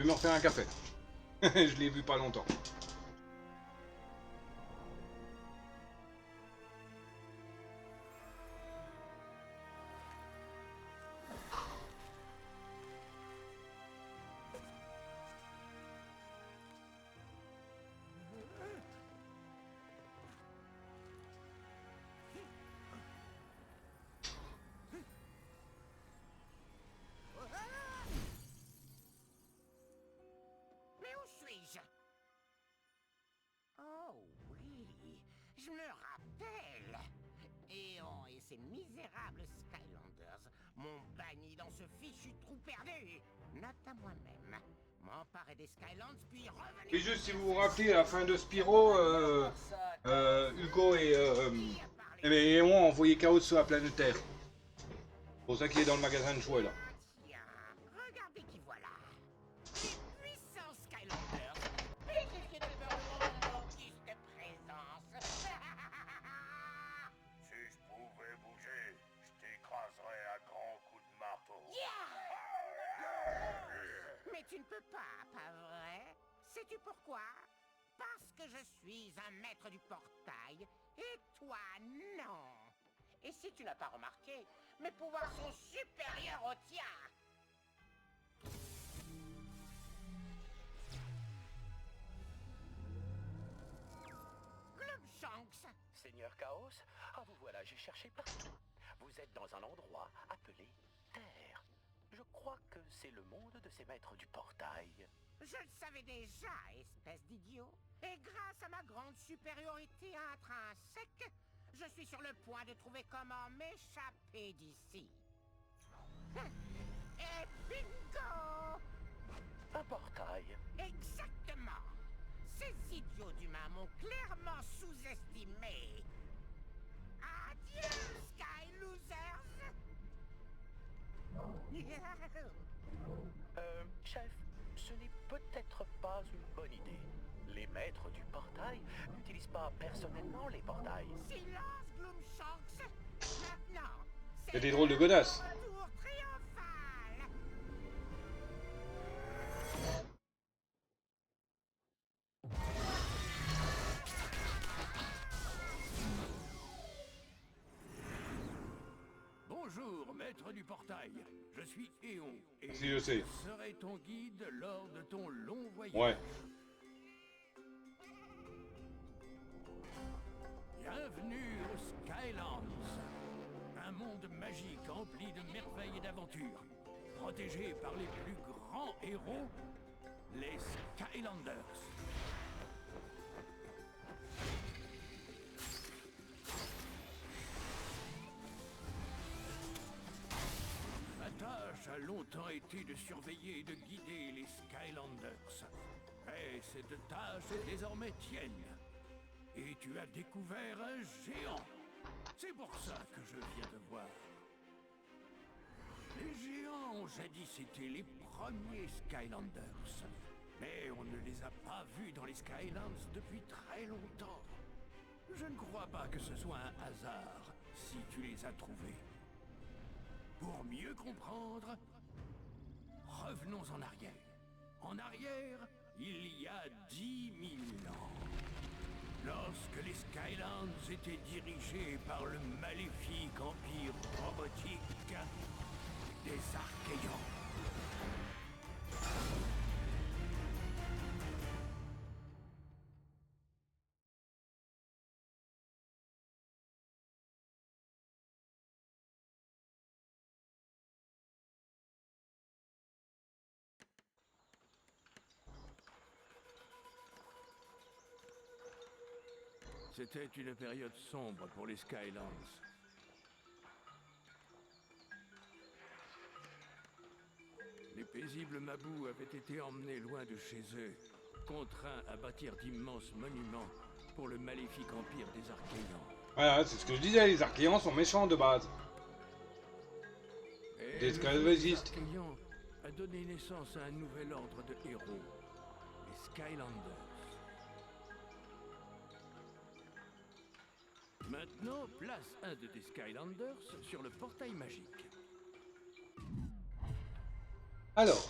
Je vais me refaire un café. Je l'ai vu pas longtemps. Mais où suis-je? Oh oui, je me rappelle. Eon et ses misérables Skylanders m'ont banni dans ce fichu trou perdu. Note à moi-même. M'emparer des Skylands puis revenir... Et juste si vous vous rappelez, à la fin de Spyro, Hugo et Eon ont envoyé Chaos sur la planète Terre. C'est pour ça qu'il est dans le magasin de jouets là. Tiens, regardez qui voilà. Les puissants Skylanders. Pétrifiés de peur de mon auguste présence. Si je pouvais bouger, je t'écraserais à grands coups de marteau. Mais tu ne peux pas vrai? Sais-tu pourquoi? Parce que je suis un maître du portail, et toi, non. Et si tu n'as pas remarqué, mes pouvoirs sont supérieurs aux tiens. Glumshanks. Seigneur Chaos, ah vous voilà, j'ai cherché partout. Vous êtes dans un endroit appelé Terre. Je crois que c'est le monde de ces maîtres du portail. Je le savais déjà, espèce d'idiot. Et grâce à ma grande supériorité intrinsèque, je suis sur le point de trouver comment m'échapper d'ici. Et bingo! Un portail. Exactement. Ces idiots d'humains m'ont clairement sous-estimé. Adieu, Sky Losers! Chef, ce n'est peut-être pas une bonne idée. Les maîtres du portail n'utilisent pas personnellement les portails. Silence, Glumshanks! Maintenant, Il y a des drôles de godasses. Retour triomphal! Bonjour, maître du portail. Je suis Eon et Si, je sais. serai ton guide lors de ton long voyage. Ouais. Bienvenue aux Skylands. Un monde magique empli de merveilles et d'aventures. Protégé par les plus grands héros, les Skylanders. Ma tâche a longtemps été de surveiller et de guider les Skylanders. Et cette tâche est désormais tienne. Et tu as découvert un géant. C'est pour ça que je viens te voir. Les géants ont jadis été les premiers Skylanders. Mais on ne les a pas vus dans les Skylands depuis très longtemps. Je ne crois pas que ce soit un hasard si tu les as trouvés. Pour mieux comprendre, revenons en arrière. En arrière, il y a 10 000 ans. Lorsque les Skylands étaient dirigés par le maléfique empire robotique des Archéons. C'était une période sombre pour les Skylands. Les paisibles Mabous avaient été emmenés loin de chez eux, contraints à bâtir d'immenses monuments pour le maléfique empire des Archéons. Voilà, c'est ce que je disais, les Archéons sont méchants de base. Et Des le jeu esclavagistes. des Archéons a donné naissance à un nouvel ordre de héros, les Skylanders. Maintenant, place un de tes Skylanders sur le portail magique. Alors,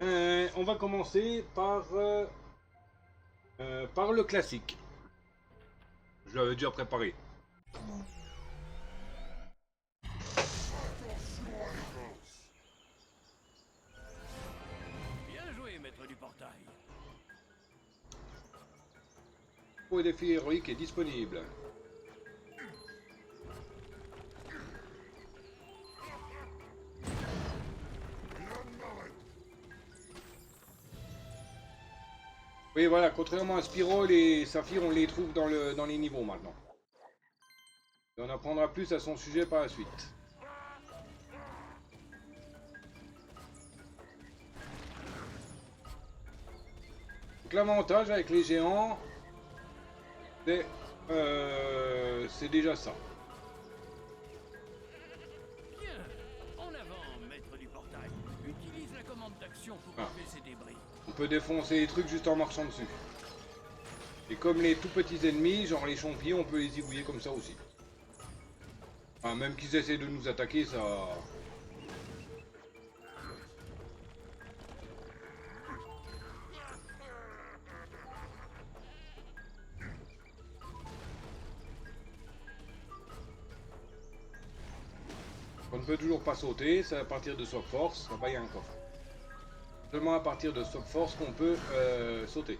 On va commencer par le classique. Je l'avais déjà préparé. Bien joué, maître du portail. Le défi héroïque est disponible. Oui, voilà, contrairement à Spyro, les saphirs, on les trouve dans les niveaux maintenant. Et on apprendra plus à son sujet par la suite. Donc l'avantage avec les géants, c'est déjà ça. Bien. En avant, maître du portail. Utilise la commande d'action pour enlever ces débris. On peut défoncer les trucs juste en marchant dessus. Et comme les tout petits ennemis, genre les champignons, on peut les zigouiller comme ça aussi. Enfin, même qu'ils essaient de nous attaquer, ça... On ne peut toujours pas sauter, c'est à partir de Swap Force, là-bas il y a un coffre. Seulement à partir de Swap Force qu'on peut sauter.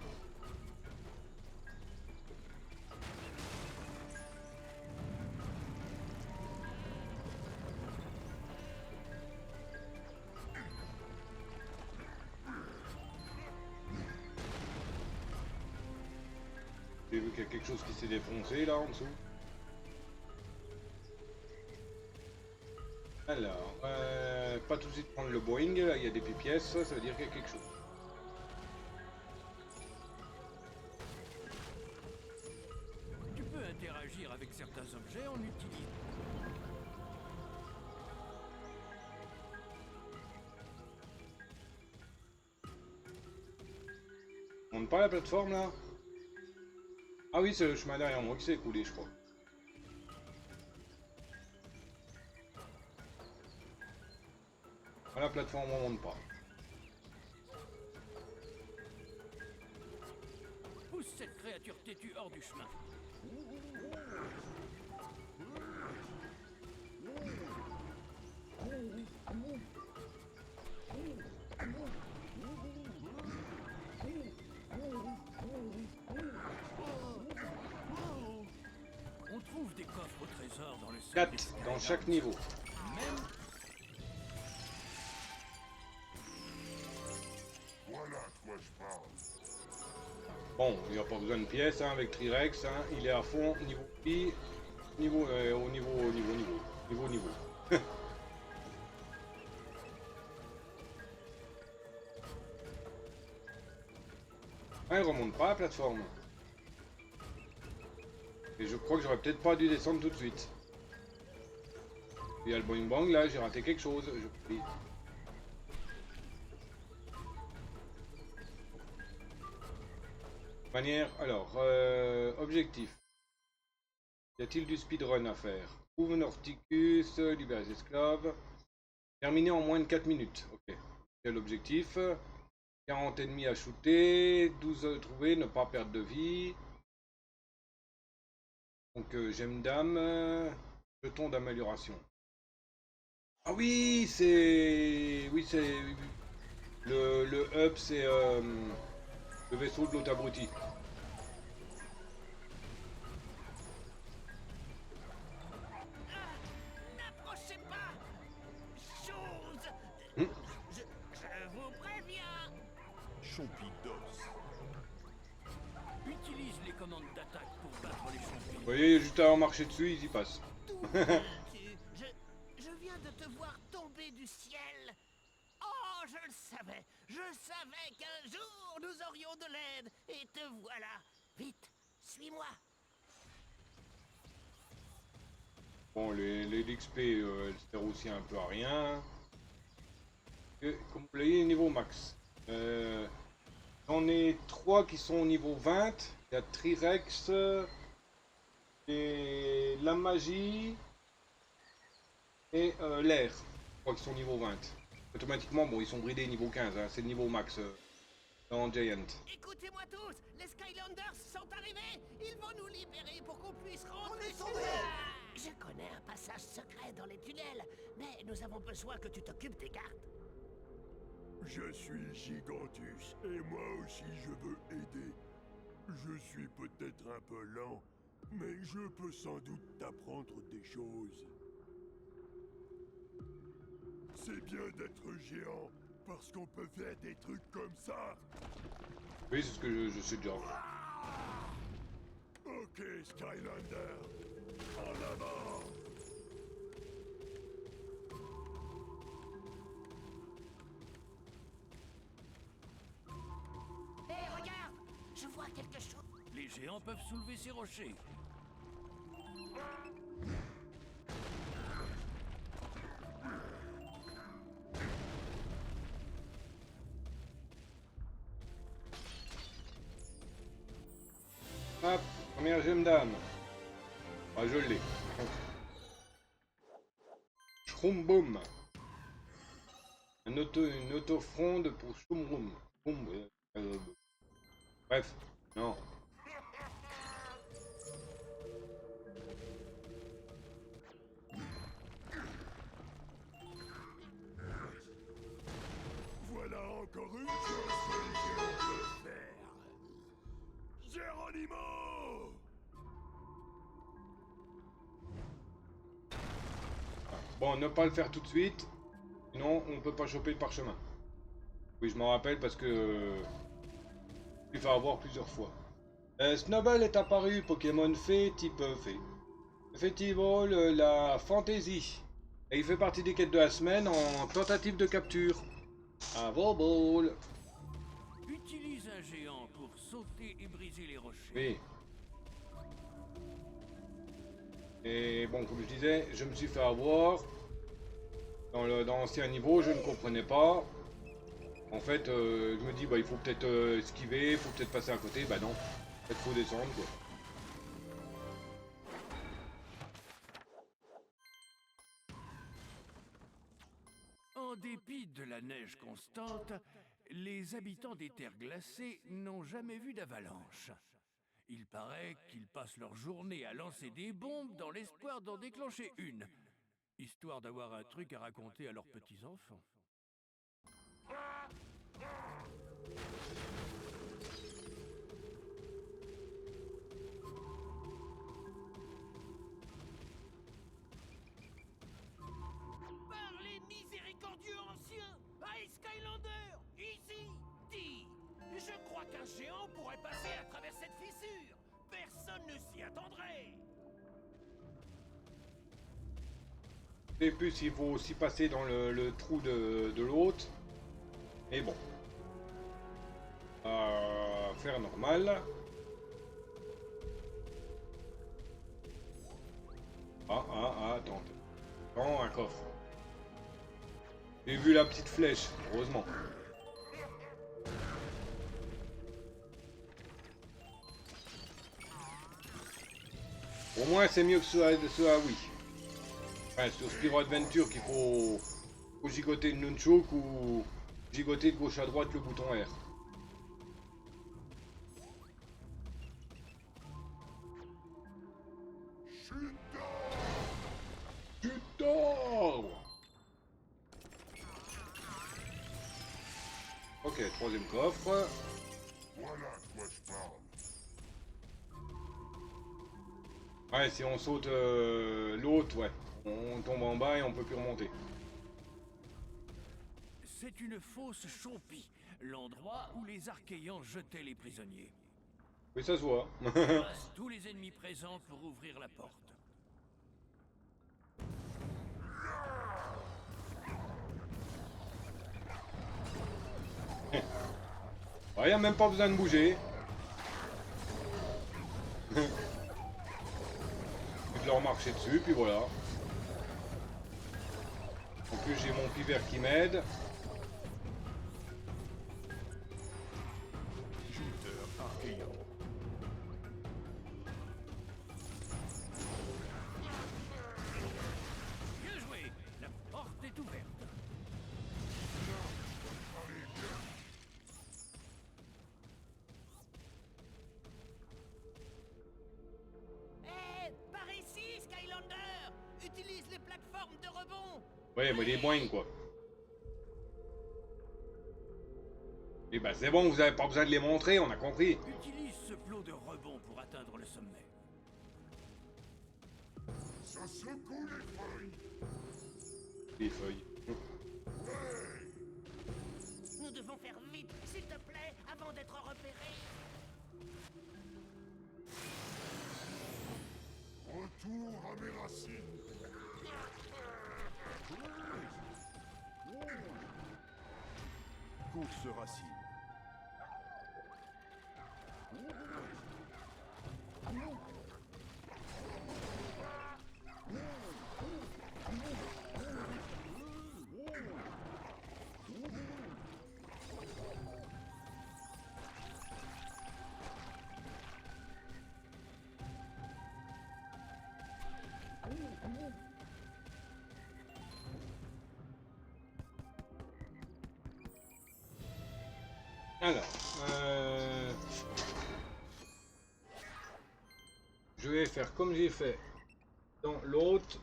J'ai vu qu'il y a quelque chose qui s'est défoncé là en dessous. Alors, pas tout de suite prendre le Boeing, là il y a des pièces, ça veut dire qu'il y a quelque chose. Tu peux interagir avec certains objets en utilisant... On monte pas la plateforme là? Ah oui, c'est le chemin derrière moi qui s'est écoulé, je crois. À la plateforme, on monte pas. Pousse cette créature têtue hors du chemin. On trouve des coffres au trésor dans le sol 4 des dans Skylands. chaque niveau. Même Voilà de quoi je parle. Bon, il n'y a pas besoin de pièces hein, avec Trirex, hein, il est à fond, niveau I, niveau. Ah, il remonte pas la plateforme. Et je crois que j'aurais peut-être pas dû descendre tout de suite. Il y a le boing bang là, j'ai raté quelque chose, je prie. Manière, alors, objectif. Y a-t-il du speedrun à faire? Trouve Norticus, libère les esclaves. Terminer en moins de 4 minutes. Ok. Quel objectif? 40 ennemis à shooter, 12 trouvés, ne pas perdre de vie. Donc gemme d'âme, jeton d'amélioration. Ah oui, c'est... Oui, c'est... Le hub, c'est le vaisseau de l'autre abruti. N'approchez pas! Chose! Hmm. Je vous préviens! Chompidos. utilise les commandes d'attaque pour battre les champignons. Vous voyez, juste à en marcher dessus, ils y passent. D'où viens-tu? Je viens de te voir tomber du ciel. Oh, je le savais. Je savais qu'un jour nous aurions de l'aide. Et te voilà. Vite, suis-moi. Bon, les XP, elles servent aussi un peu à rien. Et, comme vous voyez, niveau max. J'en ai 3 qui sont au niveau 20. Il y a Trirex, et la magie et l'air. Je crois qu'ils sont niveau 20. automatiquement, bon, ils sont bridés niveau 15, hein, c'est le niveau max dans Giant. Écoutez-moi tous, les Skylanders sont arrivés. Ils vont nous libérer pour qu'on puisse rentrer. On est sauvés. Je connais un passage secret dans les tunnels, mais nous avons besoin que tu t'occupes des gardes. Je suis Gigantus, et moi aussi je veux aider. Je suis peut-être un peu lent, mais je peux sans doute t'apprendre des choses. C'est bien d'être géant, parce qu'on peut faire des trucs comme ça. Oui, c'est ce que je sais déjà. Ok, Skylander, en avant. Hé, regarde, je vois quelque chose. Les géants peuvent soulever ces rochers. Hop, première gemme d'âme. Ah, je l'ai. Shroom-boom. Une auto-fronde pour Shroom-boom. Bref, non. Voilà encore une chose que les géants peuvent faire. Geronimo! Bon, ne pas le faire tout de suite. Sinon, on peut pas choper le parchemin. Oui, je m'en rappelle parce que... il va avoir plusieurs fois. Snubble est apparu, Pokémon fée, type fée. Effectivement, la fantaisie. Et il fait partie des quêtes de la semaine en tentative de capture. À vos balles. Utilise un géant pour sauter et briser les rochers. Oui. Et bon, comme je disais, je me suis fait avoir. Dans l'ancien niveau, je ne comprenais pas. En fait, je me dis, bah, il faut peut-être esquiver, il faut peut-être passer à côté. Bah non, il faut descendre, quoi. En dépit de la neige constante, les habitants des terres glacées n'ont jamais vu d'avalanche. Il paraît qu'ils passent leur journée à lancer des bombes dans l'espoir d'en déclencher une, histoire d'avoir un truc à raconter à leurs petits-enfants. Par les miséricordieux anciens, Ice Skylander, ici, dit. Je crois qu'un géant pourrait passer à travers cette fissure. Personne ne s'y attendrait. Et plus, il faut aussi passer dans le trou de l'autre. Et bon. Faire normal. Attends. Attends, un coffre. J'ai vu la petite flèche, heureusement. Au moins, c'est mieux que ce à Wii. Enfin, sur Spyro Adventure qu'il faut gigoter le nunchuk ou gigoter de gauche à droite le bouton R. Chutor. Ok, troisième coffre. Voilà de quoi je parle. Ouais, si on saute l'autre, ouais. On tombe en bas et on peut plus remonter. C'est une fosse chompie, l'endroit où les Archéans jetaient les prisonniers. Oui, ça se voit. Passe tous les ennemis présents pour ouvrir la porte. Il n'y a même pas besoin de bouger. Je vais leur marcher dessus, puis voilà. En plus, j'ai mon pivert qui m'aide. Shooter Archéan. Bien joué, la porte est ouverte. Ouais, mais les boings, quoi. Et bah c'est bon, vous avez pas besoin de les montrer, on a compris. Utilise ce flot de rebond pour atteindre le sommet. Ça secoue les feuilles. Les feuilles. Nous devons faire vite, s'il te plaît, avant d'être repérés. Retour à mes racines. Course racine. Alors, je vais faire comme j'ai fait dans l'autre.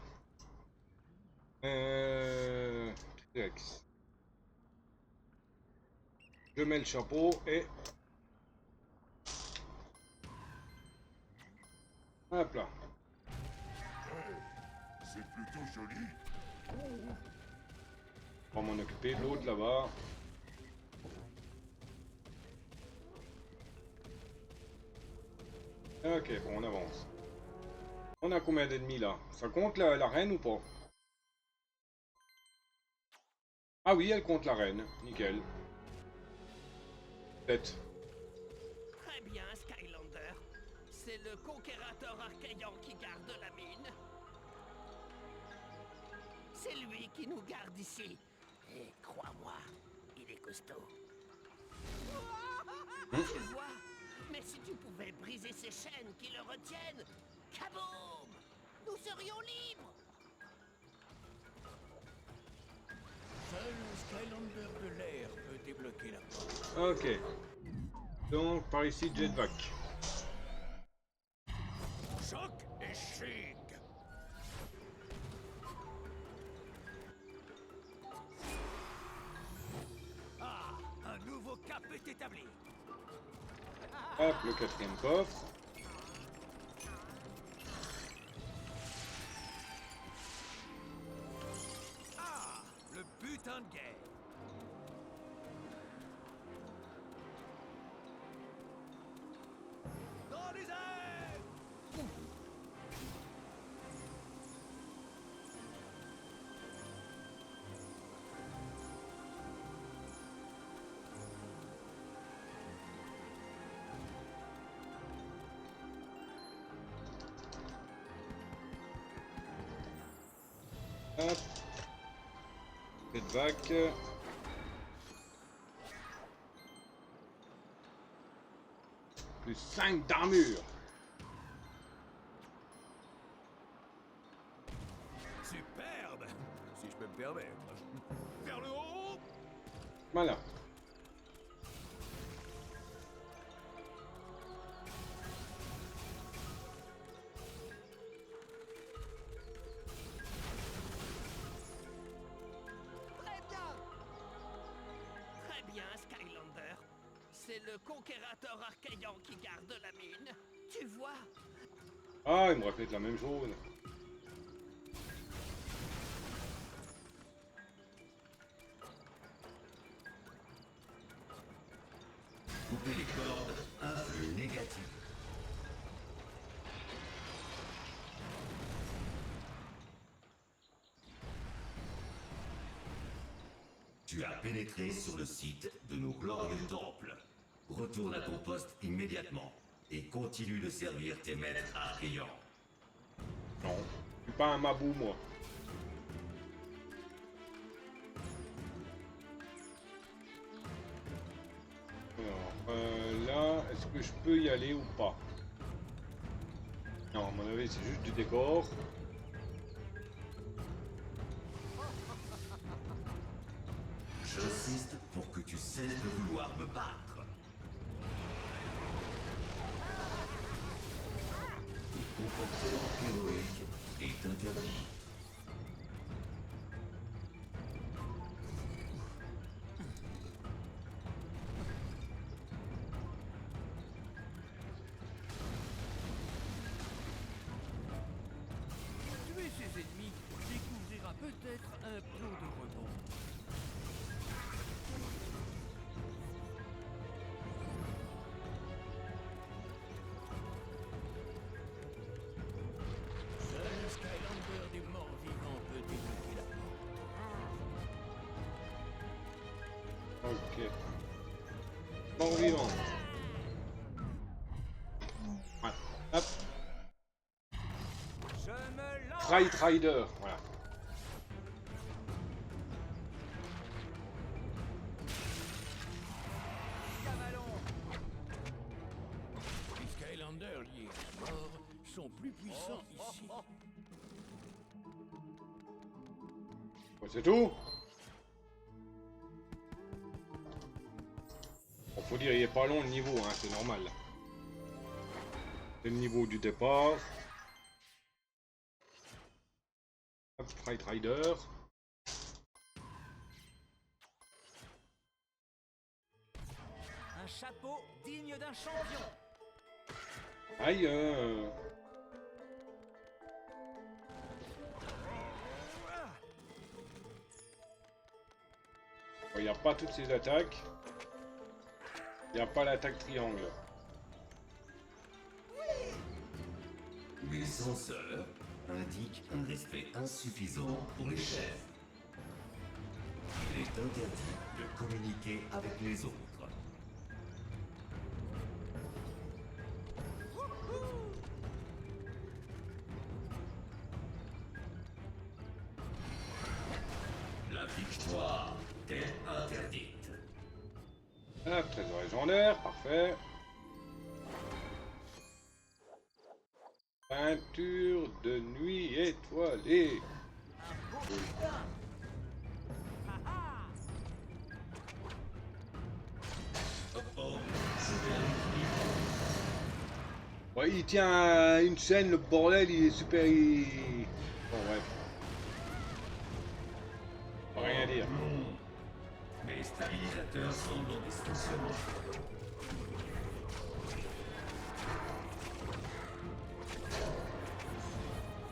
T-Rex. Je mets le chapeau et hop là. C'est plutôt joli. On va m'en occuper de l'autre là-bas. Ok, bon, on avance. On a combien d'ennemis là? Ça compte la reine ou pas? Ah oui, elle compte la reine. Nickel. Peut-être. Très bien, Skylander. C'est le conquérateur Archaïan qui garde la mine. C'est lui qui nous garde ici. Et crois-moi, il est costaud. Tu vois? Mais si tu pouvais briser ces chaînes qui le retiennent, kaboum! Nous serions libres! Seul le Skylander de l'air peut débloquer la porte. Ok. Donc, par ici, jetpack. Choc et Shig. Ah, un nouveau cap est établi. Hop, le quatrième coffre. Ah, le butin de guerre. Dans les airs. Hop. Jetpack. Plus 5 d'armure. Superbe, si je peux me permettre. Vers le haut. Voilà. Très bien! Très bien, Skylander. C'est le conquérateur Archaïan qui garde la mine. Tu vois? Ah, il me répète la même chose. Couper les cordes, influx négatif. Tu as pénétré sur le site de nos glorieux temples. Retourne à ton poste immédiatement et continue de servir tes maîtres archéants. Non, je suis pas un mabou, moi. Alors, là, est-ce que je peux y aller ou pas? Non, à mon avis, c'est juste du décor. J'insiste pour que tu cesses de vouloir me battre. Ton comportement héroïque est interdit. Ok. Mort vivant. Voilà. Hop. Je me lance. Fright Rider. Voilà. Cavalon. Les Skylanders liés à la mort sont plus puissants ici. Ouais, c'est tout. Bon, faut dire, il est pas long le niveau, hein, c'est normal. C'est le niveau du départ. Hop, Fright Rider. Un chapeau digne d'un champion. Aïe. Il n'y a pas toutes ces attaques. Il n'y a pas l'attaque triangle. Les censeurs indiquent un respect insuffisant pour les chefs. Il est interdit de communiquer avec les autres. La victoire est interdite. Ah, trésor légendaire, parfait. Peinture de nuit étoilée. Ouais, il tient une chaîne, le bordel, il est super... Bon, bref. Faut rien dire. Mes stabilisateurs semblent dysfonctionnants.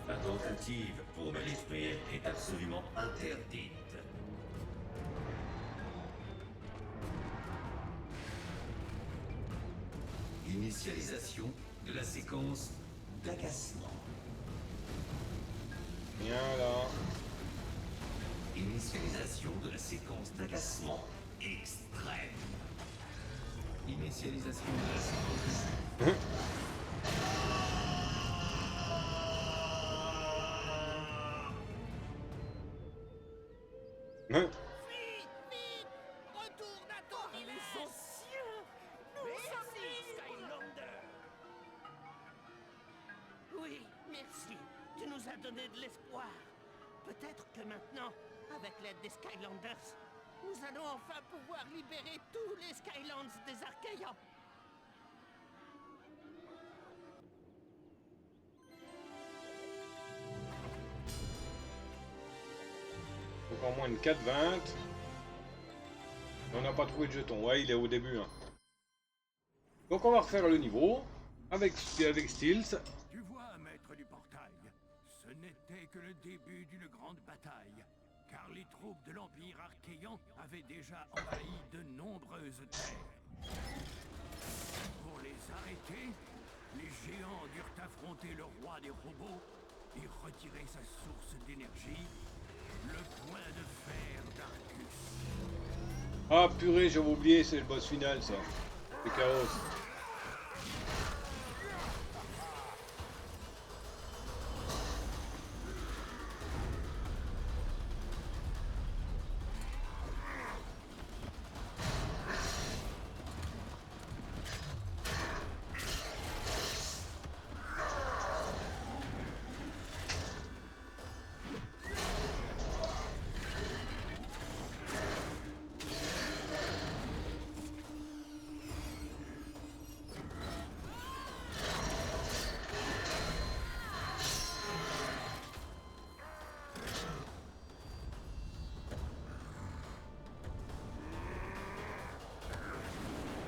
La tentative pour me détruire est absolument interdite. Initialisation de la séquence d'agacement. Rien là. Initialisation de la séquence d'agacement extrême. Initialisation de la séquence... Hein? Vite, vite. Retourne à ton village. Les anciens. Nous sommes les Skylanders. Oui, merci. Tu nous as donné de l'espoir. Peut-être que maintenant, avec l'aide des Skylanders, nous allons enfin pouvoir libérer tous les Skylands des Archaïans. Encore moins de 4,20. On n'a pas trouvé de jeton. Ouais, il est au début. Hein. Donc on va refaire le niveau avec Steels. Tu vois, maître du portail, ce n'était que le début d'une grande bataille, car les troupes de l'Empire archéan avaient déjà envahi de nombreuses terres. Pour les arrêter, les géants durent affronter le roi des robots et retirer sa source d'énergie, le point de fer d'Arcus. Ah purée, j'avais oublié, c'est le boss final ça. C'est Chaos.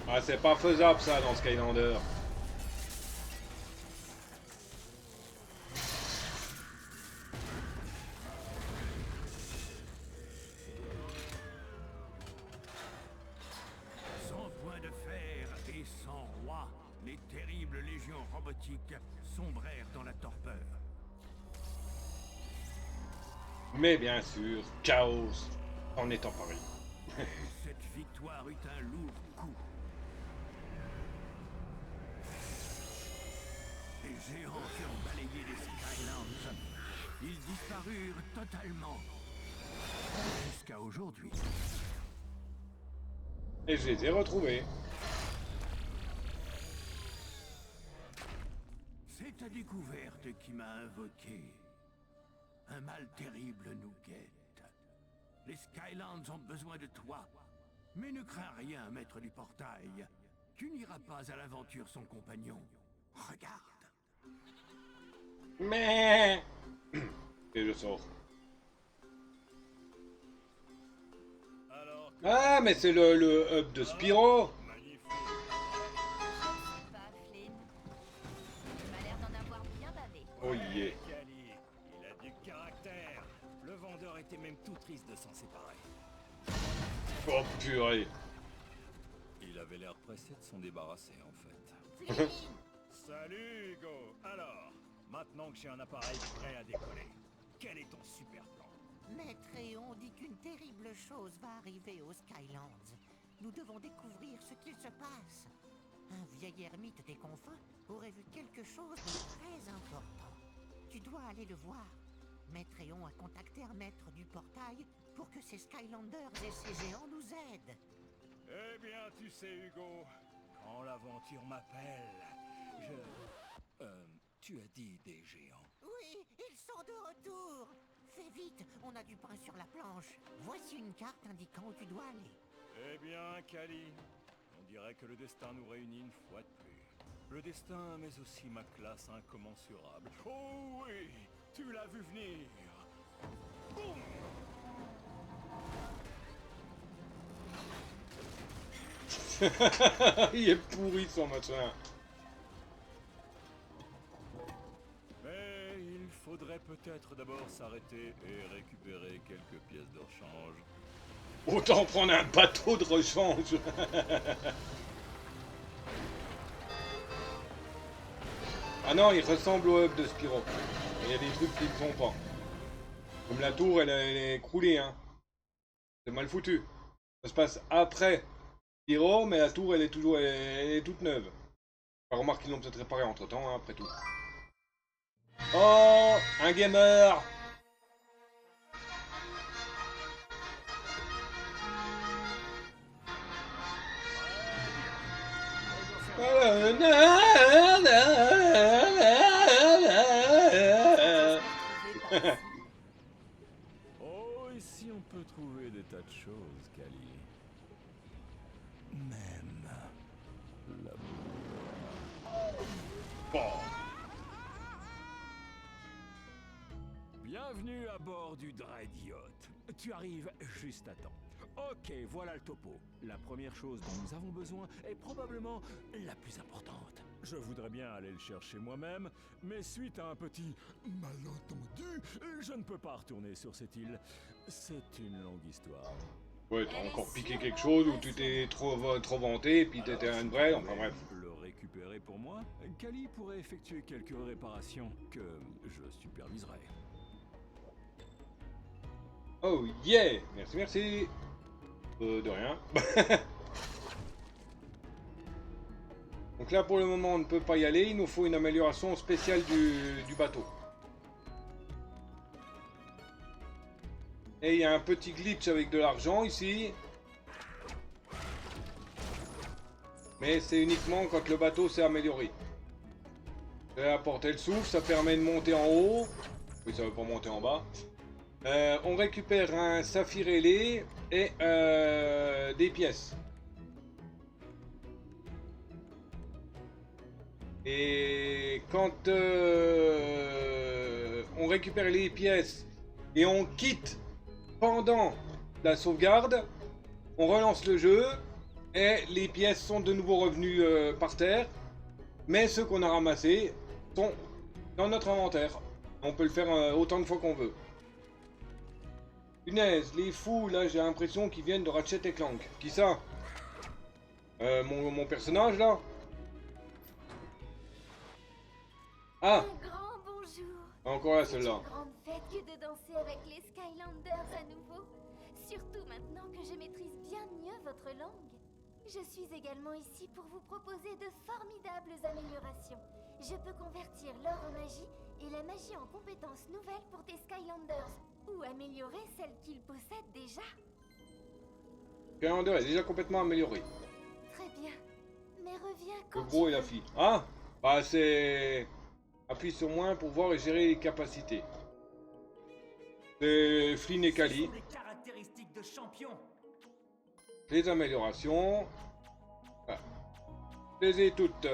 Ah, c'est pas faisable ça dans Skylander. Sans point de fer et sans roi, les terribles légions robotiques sombrèrent dans la torpeur. Mais bien sûr, Chaos en est emparé. Cette victoire géants qui ont balayé les Skylands. Ils disparurent totalement. Jusqu'à aujourd'hui. Et je les ai retrouvés. C'est ta découverte qui m'a invoqué. Un mal terrible nous guette. Les Skylands ont besoin de toi. Mais ne crains rien, maître du portail. Tu n'iras pas à l'aventure sans compagnon. Regarde. Mais et je sors. Alors, Ah, mais c'est le hub de Spyro. magnifique. Pas Flynn. Tu m'as l'air d'en avoir bien bavé. Oh yeah. Cali, il a du caractère. Le vendeur était même tout triste de s'en séparer. Oh purée. Il avait l'air pressé de s'en débarrasser en fait. Flynn. Salut Hugo. Alors, maintenant que j'ai un appareil prêt à décoller, quel est ton super plan? Maître Eon dit qu'une terrible chose va arriver aux Skylands. Nous devons découvrir ce qu'il se passe. Un vieil ermite des confins aurait vu quelque chose de très important. Tu dois aller le voir. Maître Eon a contacté un maître du portail pour que ces Skylanders et ces géants nous aident. Eh bien, tu sais Hugo, quand l'aventure m'appelle, tu as dit des géants. Oui, ils sont de retour. Fais vite, on a du pain sur la planche. Voici une carte indiquant où tu dois aller. Eh bien, Cali, on dirait que le destin nous réunit une fois de plus. Le destin, mais aussi ma classe incommensurable. Oh oui, tu l'as vu venir. Boum! Il est pourri son machin. Mais il faudrait peut-être d'abord s'arrêter et récupérer quelques pièces de rechange. Autant prendre un bateau de rechange. Ah non, il ressemble au hub de Spyro. Il y a des trucs qui ne sont pas. Comme la tour, elle est écroulée, hein. C'est mal foutu. Ça se passe après Spyro, mais la tour, elle est toute neuve. Enfin, remarque qu'ils l'ont peut-être réparée entre temps, hein, après tout. Oh, un gamer. Oh, ici on peut trouver des tas de choses, Cali. Même l'amour. Bon. Bienvenue à bord du Dread Yacht. Tu arrives juste à temps. Ok, voilà le topo. La première chose dont nous avons besoin est probablement la plus importante. Je voudrais bien aller le chercher moi-même, mais suite à un petit malentendu, je ne peux pas retourner sur cette île. C'est une longue histoire. Ouais, t'as encore piqué quelque chose ou tu t'es trop vanté et puis t'étais un vrai, enfin bref. Le récupérer pour moi, Cali pourrait effectuer quelques réparations que je superviserai. Oh yeah. Merci, merci. De rien. Donc là pour le moment on ne peut pas y aller, il nous faut une amélioration spéciale du bateau. Et il y a un petit glitch avec de l'argent ici. Mais c'est uniquement quand le bateau s'est amélioré. J'ai apporté le souffle, ça permet de monter en haut. Oui, ça veut pas monter en bas. On récupère un saphir ailé et des pièces. Et quand on récupère les pièces et on quitte pendant la sauvegarde, on relance le jeu et les pièces sont de nouveau revenues par terre. Mais ceux qu'on a ramassés sont dans notre inventaire. On peut le faire autant de fois qu'on veut. Punaise, les fous, là, j'ai l'impression qu'ils viennent de Ratchet et Clank. Qui ça? Mon personnage, là? Ah! Un grand bonjour. Encore là, C'est celle-là. une grande fête que de danser avec les Skylanders à nouveau. Surtout maintenant que je maîtrise bien mieux votre langue. Je suis également ici pour vous proposer de formidables améliorations. Je peux convertir l'or en magie et la magie en compétences nouvelles pour tes Skylanders, ou améliorer celles qu'ils possèdent déjà. Skylander est déjà complètement amélioré. Très bien, mais reviens quand Le gros tu et la veux. fille. Ah, bah c'est... Appuie sur moins pour voir et gérer les capacités. C'est Flynn et Kali. Des caractéristiques de champion. Les améliorations. Voilà. Je les ai toutes.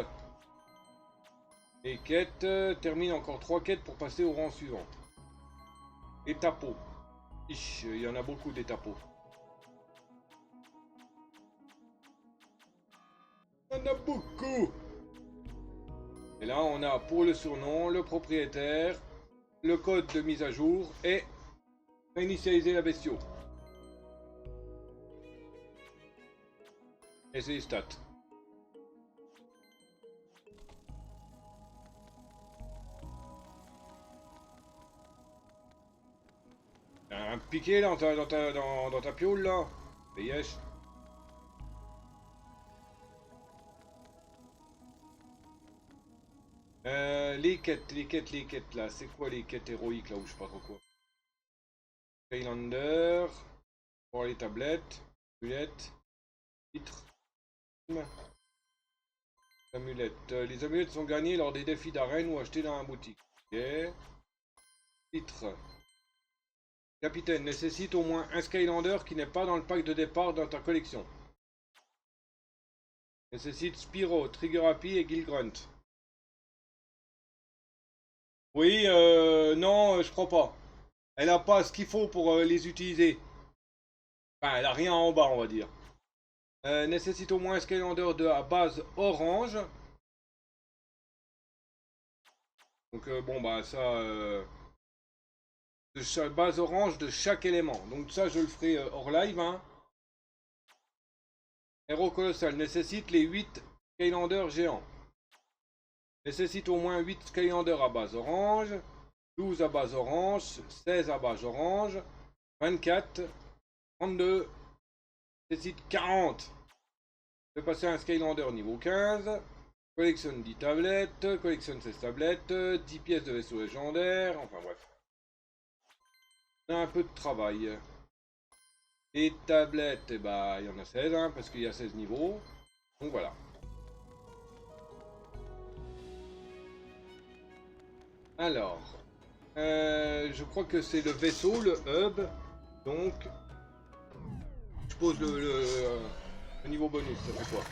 Les quêtes. Termine encore 3 quêtes pour passer au rang suivant. Les tapos. Il y en a beaucoup des tapos. Il y en a beaucoup. Et là on a pour le surnom, le propriétaire, le code de mise à jour et initialiser la bestiole. Et c'est les stats. T'as un piqué là, dans ta pioule là. Et yes. Les quêtes là. C'est quoi les quêtes héroïques là ou je sais pas trop quoi. Skylander. Pour les tablettes. Amulettes. Titres. Amulettes. Les amulettes sont gagnées lors des défis d'arène ou achetées dans la boutique. Ok. Titre. Capitaine, nécessite au moins un Skylander qui n'est pas dans le pack de départ dans ta collection. Nécessite Spyro, Trigger Happy et Gilgrunt. Oui, non, je crois pas. Elle a pas ce qu'il faut pour les utiliser. Enfin, elle a rien en bas, on va dire. Nécessite au moins un Skylander à base orange. Donc bon bah ça... de chaque base orange de chaque élément. Donc ça je le ferai hors live. Hein. Héros colossal nécessite les 8 Skylanders géants. Nécessite au moins 8 Skylanders à base orange. 12 à base orange. 16 à base orange. 24. 32. Nécessite 40. Je vais passer à un Skylander niveau 15. Collectionne 10 tablettes. Collectionne 16 tablettes. 10 pièces de vaisseau légendaire. Enfin bref. On a un peu de travail. Les tablettes, eh bah, il y en a 16, hein, parce qu'il y a 16 niveaux. Donc voilà. Alors. Je crois que c'est le vaisseau, le hub. Donc. Je pose le niveau bonus, ça fait quoi?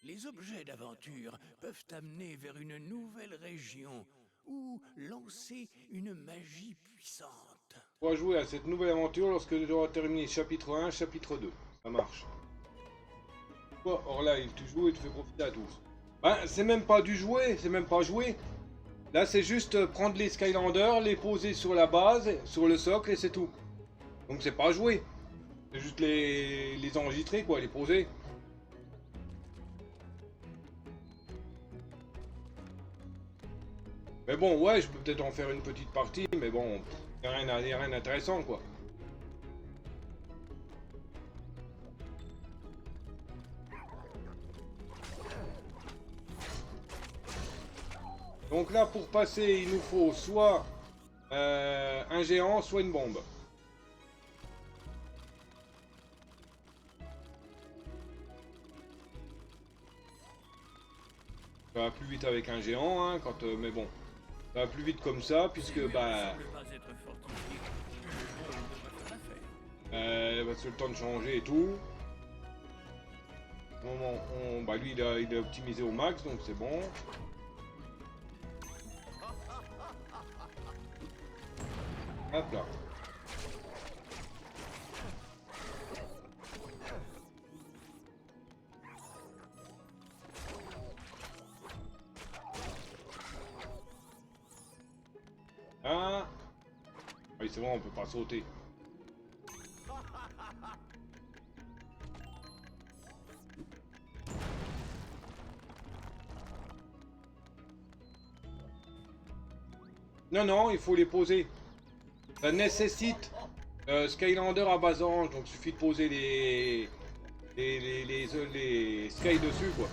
Les objets d'aventure peuvent t'amener vers une nouvelle région ou lancer une magie puissante. On va jouer à cette nouvelle aventure lorsque tu auras terminé chapitre 1, chapitre 2. Ça marche. Toi, hors live, tu joues et tu fais profiter à tous. Ben, c'est même pas du jouer, c'est même pas jouer. Là, c'est juste prendre les Skylanders, les poser sur la base, sur le socle et c'est tout. Donc c'est pas jouer. C'est juste les enregistrer, quoi, les poser. Mais bon, ouais, je peux peut-être en faire une petite partie, mais bon, y a rien d'intéressant, quoi. Donc là, pour passer, il nous faut soit un géant, soit une bombe. Ça va plus vite avec un géant, hein, mais bon. Ça va plus vite comme ça, puisque, bah... bah, c'est le temps de changer et tout. Au moment, bah lui, il est optimisé au max, donc c'est bon. Hop là. Ah oui, c'est bon, on peut pas sauter. Non, non, il faut les poser. Ça nécessite Skylander à base orange, donc suffit de poser les Sky dessus quoi.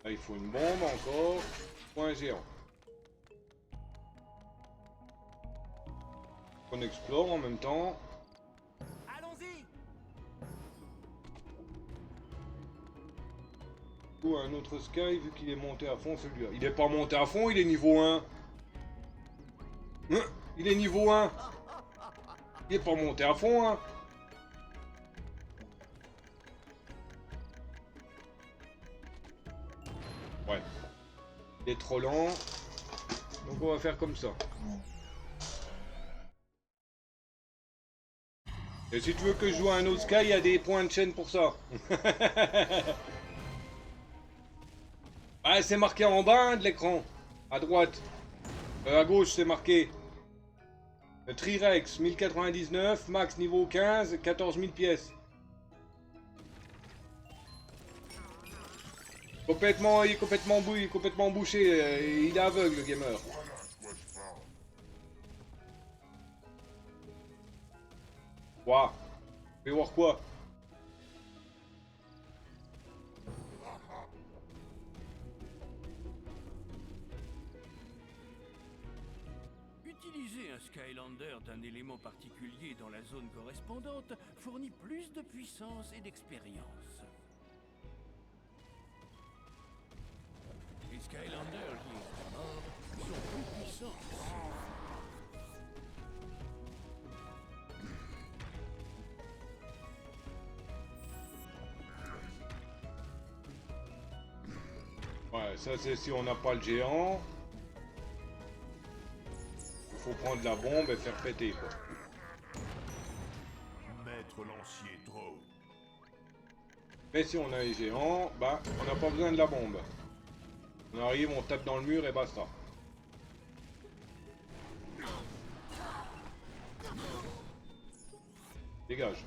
Là, il faut une bombe encore, point géant. On explore en même temps. Allons-y. Ou un autre Sky vu qu'il est monté à fond celui-là. Il est pas monté à fond, il est niveau 1. Il est niveau 1. Il est pas monté à fond hein. Ouais. Il est trop lent. Donc on va faire comme ça. Et si tu veux que je joue à un autre Sky, il y a des points de chaîne pour ça. Ah, c'est marqué en bas hein, de l'écran. À droite. À gauche, c'est marqué. Trirex, 1099, max niveau 15, 14 000 pièces. Il est complètement bouché. Il est aveugle, le gamer. Quoi? Je vais voir quoi? Utiliser un Skylander d'un élément particulier dans la zone correspondante fournit plus de puissance et d'expérience. Les Skylanders liés à la mort sont plus puissants. Ouais, ça c'est si on n'a pas le géant. Il faut prendre la bombe et faire péter quoi. Maître lancier trop. Mais si on a les géants, bah on n'a pas besoin de la bombe. On arrive, on tape dans le mur et basta. Dégage.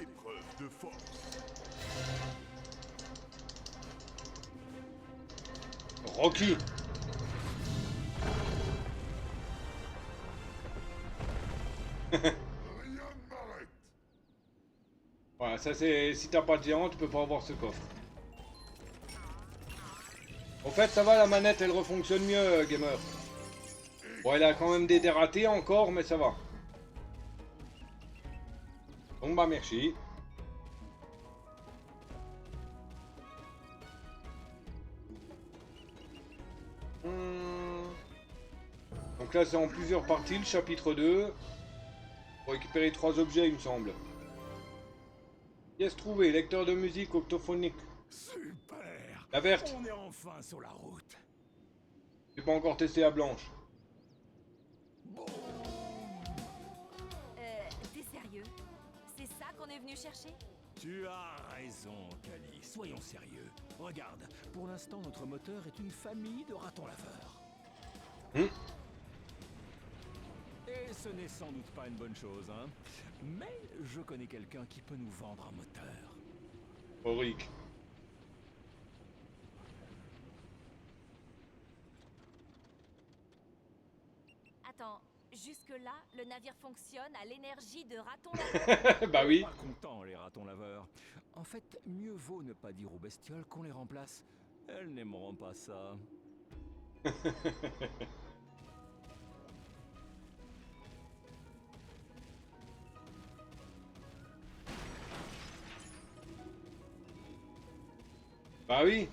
Épreuve de force. Rocky. Rien ne m'arrête. Voilà, ça c'est... Si t'as pas de géant, tu peux pas avoir ce coffre. En fait, ça va, la manette, elle refonctionne mieux, gamer. Bon, elle a quand même des dératés encore, mais ça va. Donc bah merci. Donc là c'est en plusieurs parties, le chapitre 2. Pour récupérer 3 objets il me semble. Pièce trouvée, lecteur de musique octophonique. Super. La verte. On est enfin sur la route. J'ai pas encore testé la blanche. T'es sérieux? C'est ça qu'on est venu chercher? Tu as raison, Kali. Soyons sérieux. Regarde, pour l'instant, notre moteur est une famille de ratons laveurs. Et ce n'est sans doute pas une bonne chose, hein. Mais je connais quelqu'un qui peut nous vendre un moteur. Auric. Attends, jusque-là, le navire fonctionne à l'énergie de ratons laveurs. Bah oui. Pas contents, les ratons laveurs. En fait, mieux vaut ne pas dire aux bestioles qu'on les remplace. Elles n'aimeront pas ça. Bah oui.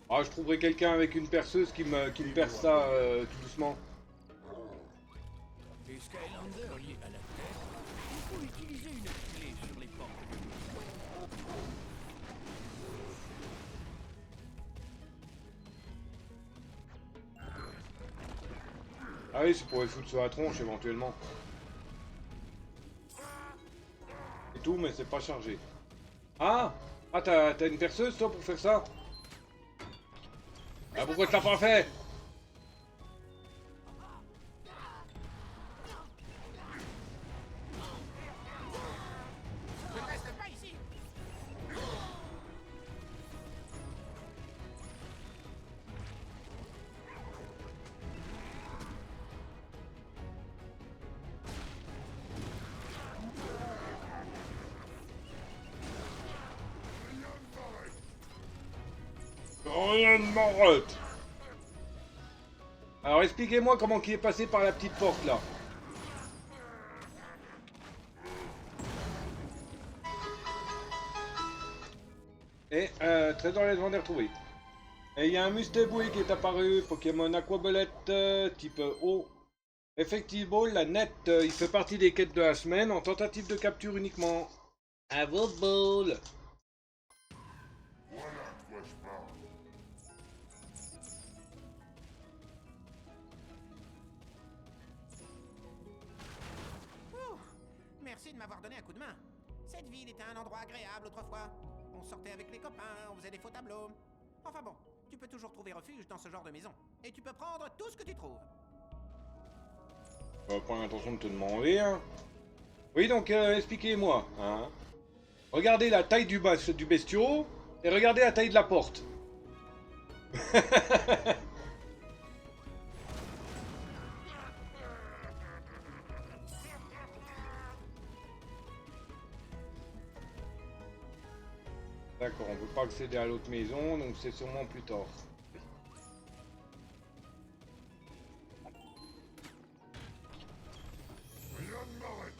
Ah, je trouverai quelqu'un avec une perceuse qui me perce ça tout doucement. Les Skylanders liés à la Terre, il faut utiliser une clé sur les portes du mur. Ah oui, c'est pour les foutre sur la tronche éventuellement. C'est tout, mais c'est pas chargé. Ah! Ah, t'as une perceuse toi pour faire ça? Ah, pourquoi tu l'as pas fait? Je ne reste pas ici. Rien ne m'arrête. Alors expliquez-moi comment qui est passé par la petite porte là. Et trésor légendaire retrouvé. Et il y a un Musteboué qui est apparu, Pokémon Aquabelette type eau. Effectivement, la net, il fait partie des quêtes de la semaine en tentative de capture uniquement. À vos balles. Voilà de quoi je parle. Ouh, merci de m'avoir donné un coup de main. Cette ville était un endroit agréable autrefois. On sortait avec les copains, on faisait des faux tableaux. Enfin bon, tu peux toujours trouver refuge dans ce genre de maison. Et tu peux prendre tout ce que tu trouves. On va prendre l'intention de te demander. Hein. Oui, donc expliquez-moi. Hein. Regardez la taille du bestiau et regardez la taille de la porte. D'accord, on peut pas accéder à l'autre maison, donc c'est sûrement plus tard. Rien ne m'arrête.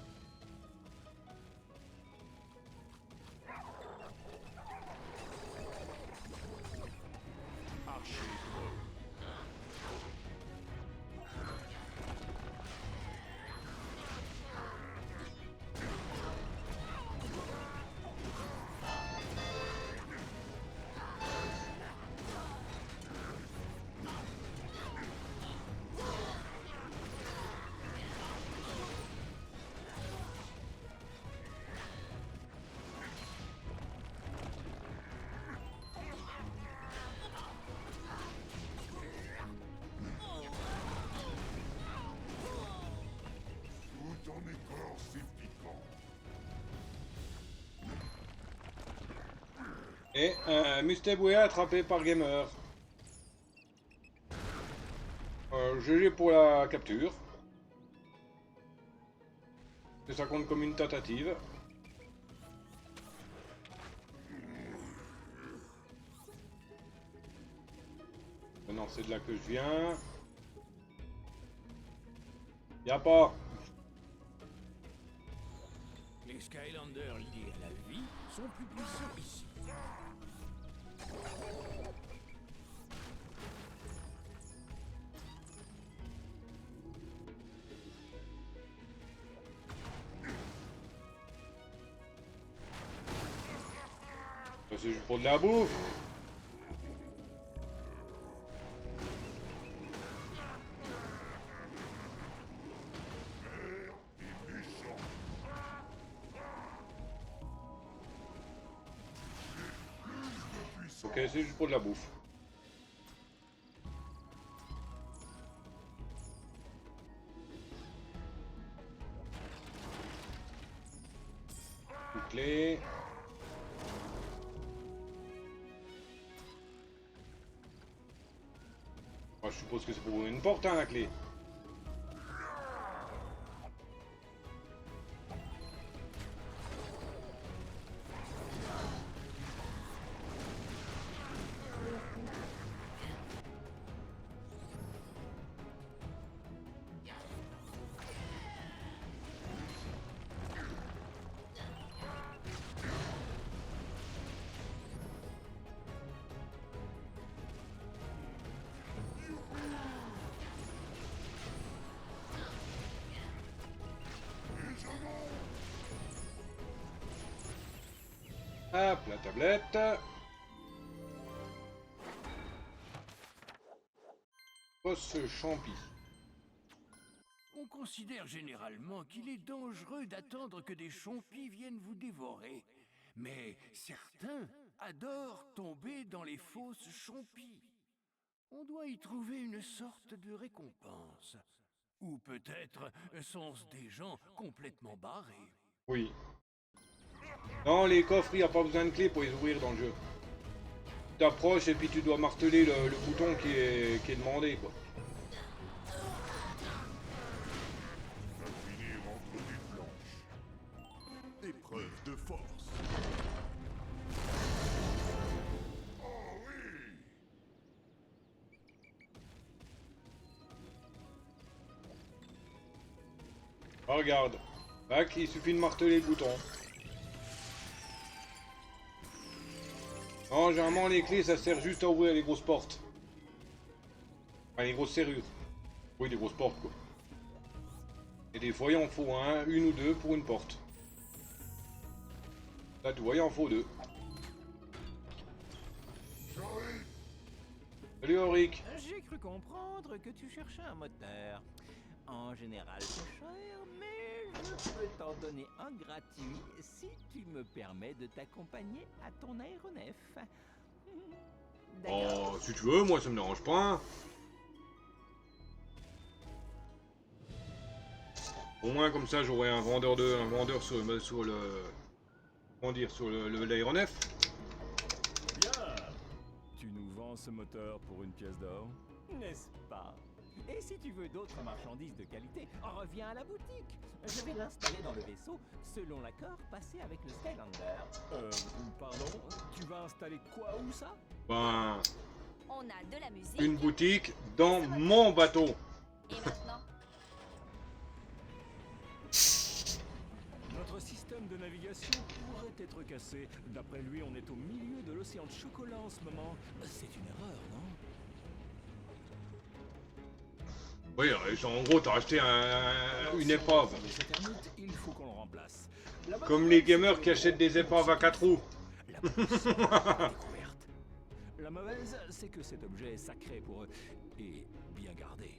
Tout en écorce, c'est piquant. Et Musteboué attrapé par Gamer. GG pour la capture. Que ça compte comme une tentative. Maintenant c'est de là que je viens. Y'a pas. Les Skylanders liés à la vie sont plus puissants ici. Ça, c'est juste pour de la bouffe. Ok, c'est juste pour de la bouffe. Une clé. Moi, je suppose que c'est pour ouvrir une porte, hein, la clé. Hop, la tablette. Poste champi. considère généralement qu'il est dangereux d'attendre que des chompis viennent vous dévorer. Mais certains adorent tomber dans les fausses chompis. On doit y trouver une sorte de récompense. Ou peut-être sont-ce des gens complètement barrés. Oui. Non, les coffres, il n'y a pas besoin de clé pour les ouvrir dans le jeu. Tu t'approches et puis tu dois marteler le bouton qui est demandé, quoi. Finir entre des planches. Épreuve de force. Oh oui! Ah, regarde. Tac, il suffit de marteler le bouton. Non, généralement les clés ça sert juste à ouvrir les grosses portes. Enfin les grosses serrures. Oui, les grosses portes quoi. Et des fois il en faut une ou deux pour une porte. Là tu vois, il en faut deux. Salut Auric. J'ai cru comprendre que tu cherchais un moteur. En général, c'est cher, mais je peux t'en donner un gratuit si tu me permets de t'accompagner à ton aéronef. Oh, si tu veux, moi ça me dérange pas. Au moins comme ça j'aurai un vendeur sur le. Comment dire, sur l'aéronef. Bien. Tu nous vends ce moteur pour une pièce d'or? N'est-ce pas? Et si tu veux d'autres marchandises de qualité, reviens à la boutique. Je vais l'installer dans le vaisseau selon l'accord passé avec le Skylander. Pardon? Tu vas installer quoi où ça? Ben, On a de la musique. une boutique dans mon bateau. Et maintenant, Notre système de navigation pourrait être cassé. D'après lui, on est au milieu de l'océan de chocolat en ce moment. C'est une erreur, non? Oui, en gros t'as acheté une épave. Il faut qu'on le remplace. Comme les gamers qui achètent des épaves à 4 roues. La bonne c'est la découverte. La mauvaise, c'est que cet objet est sacré pour eux et bien gardé.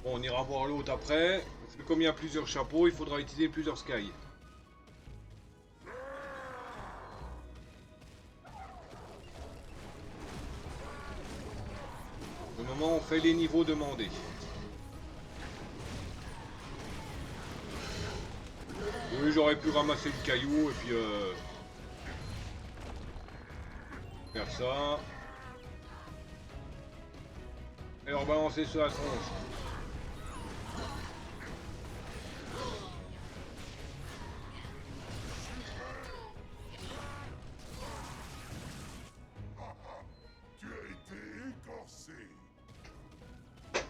Bon, on ira voir l'autre après. Parce que comme il y a plusieurs chapeaux, il faudra utiliser plusieurs skies. Pour le moment, on fait les niveaux demandés. Oui, j'aurais pu ramasser le caillou et puis faire ça. Et leur balancer sur la tronche. Tu as été écorcé. Tu as été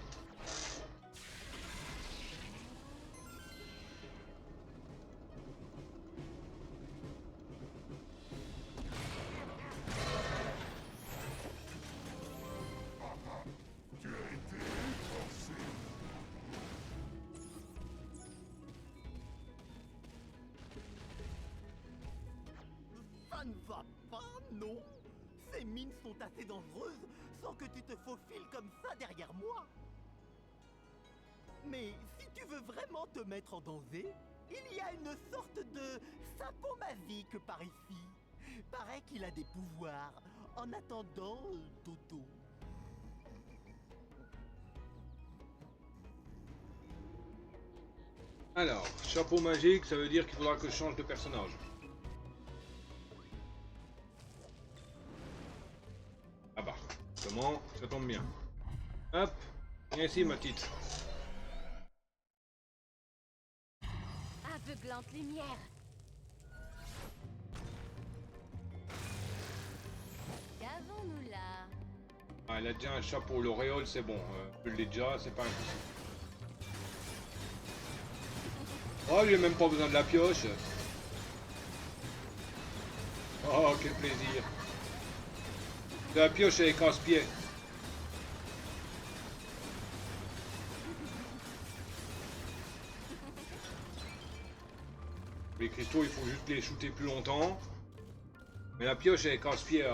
écorcé. Ça ne va pas, non? Ces mines sont assez dangereuses sans que tu te faufiles comme ça derrière moi. Mais si tu veux vraiment te mettre en danger, il y a une sorte de sapot magique par ici. Paraît qu'il a des pouvoirs. En attendant, Toto. Alors, chapeau magique, ça veut dire qu'il faudra que je change de personnage. Ah bah, comment? Ça tombe bien. Hop, viens ici ma petite. aveuglante lumière. Qu'avons-nous là? Ah, elle a déjà un chapeau, l'auréole c'est bon. Je l'ai déjà, c'est pas un souci. Oh, j'ai même pas besoin de la pioche. Oh, quel plaisir. La pioche elle est casse-pied. Les cristaux, il faut juste les shooter plus longtemps. Mais la pioche elle est casse-pied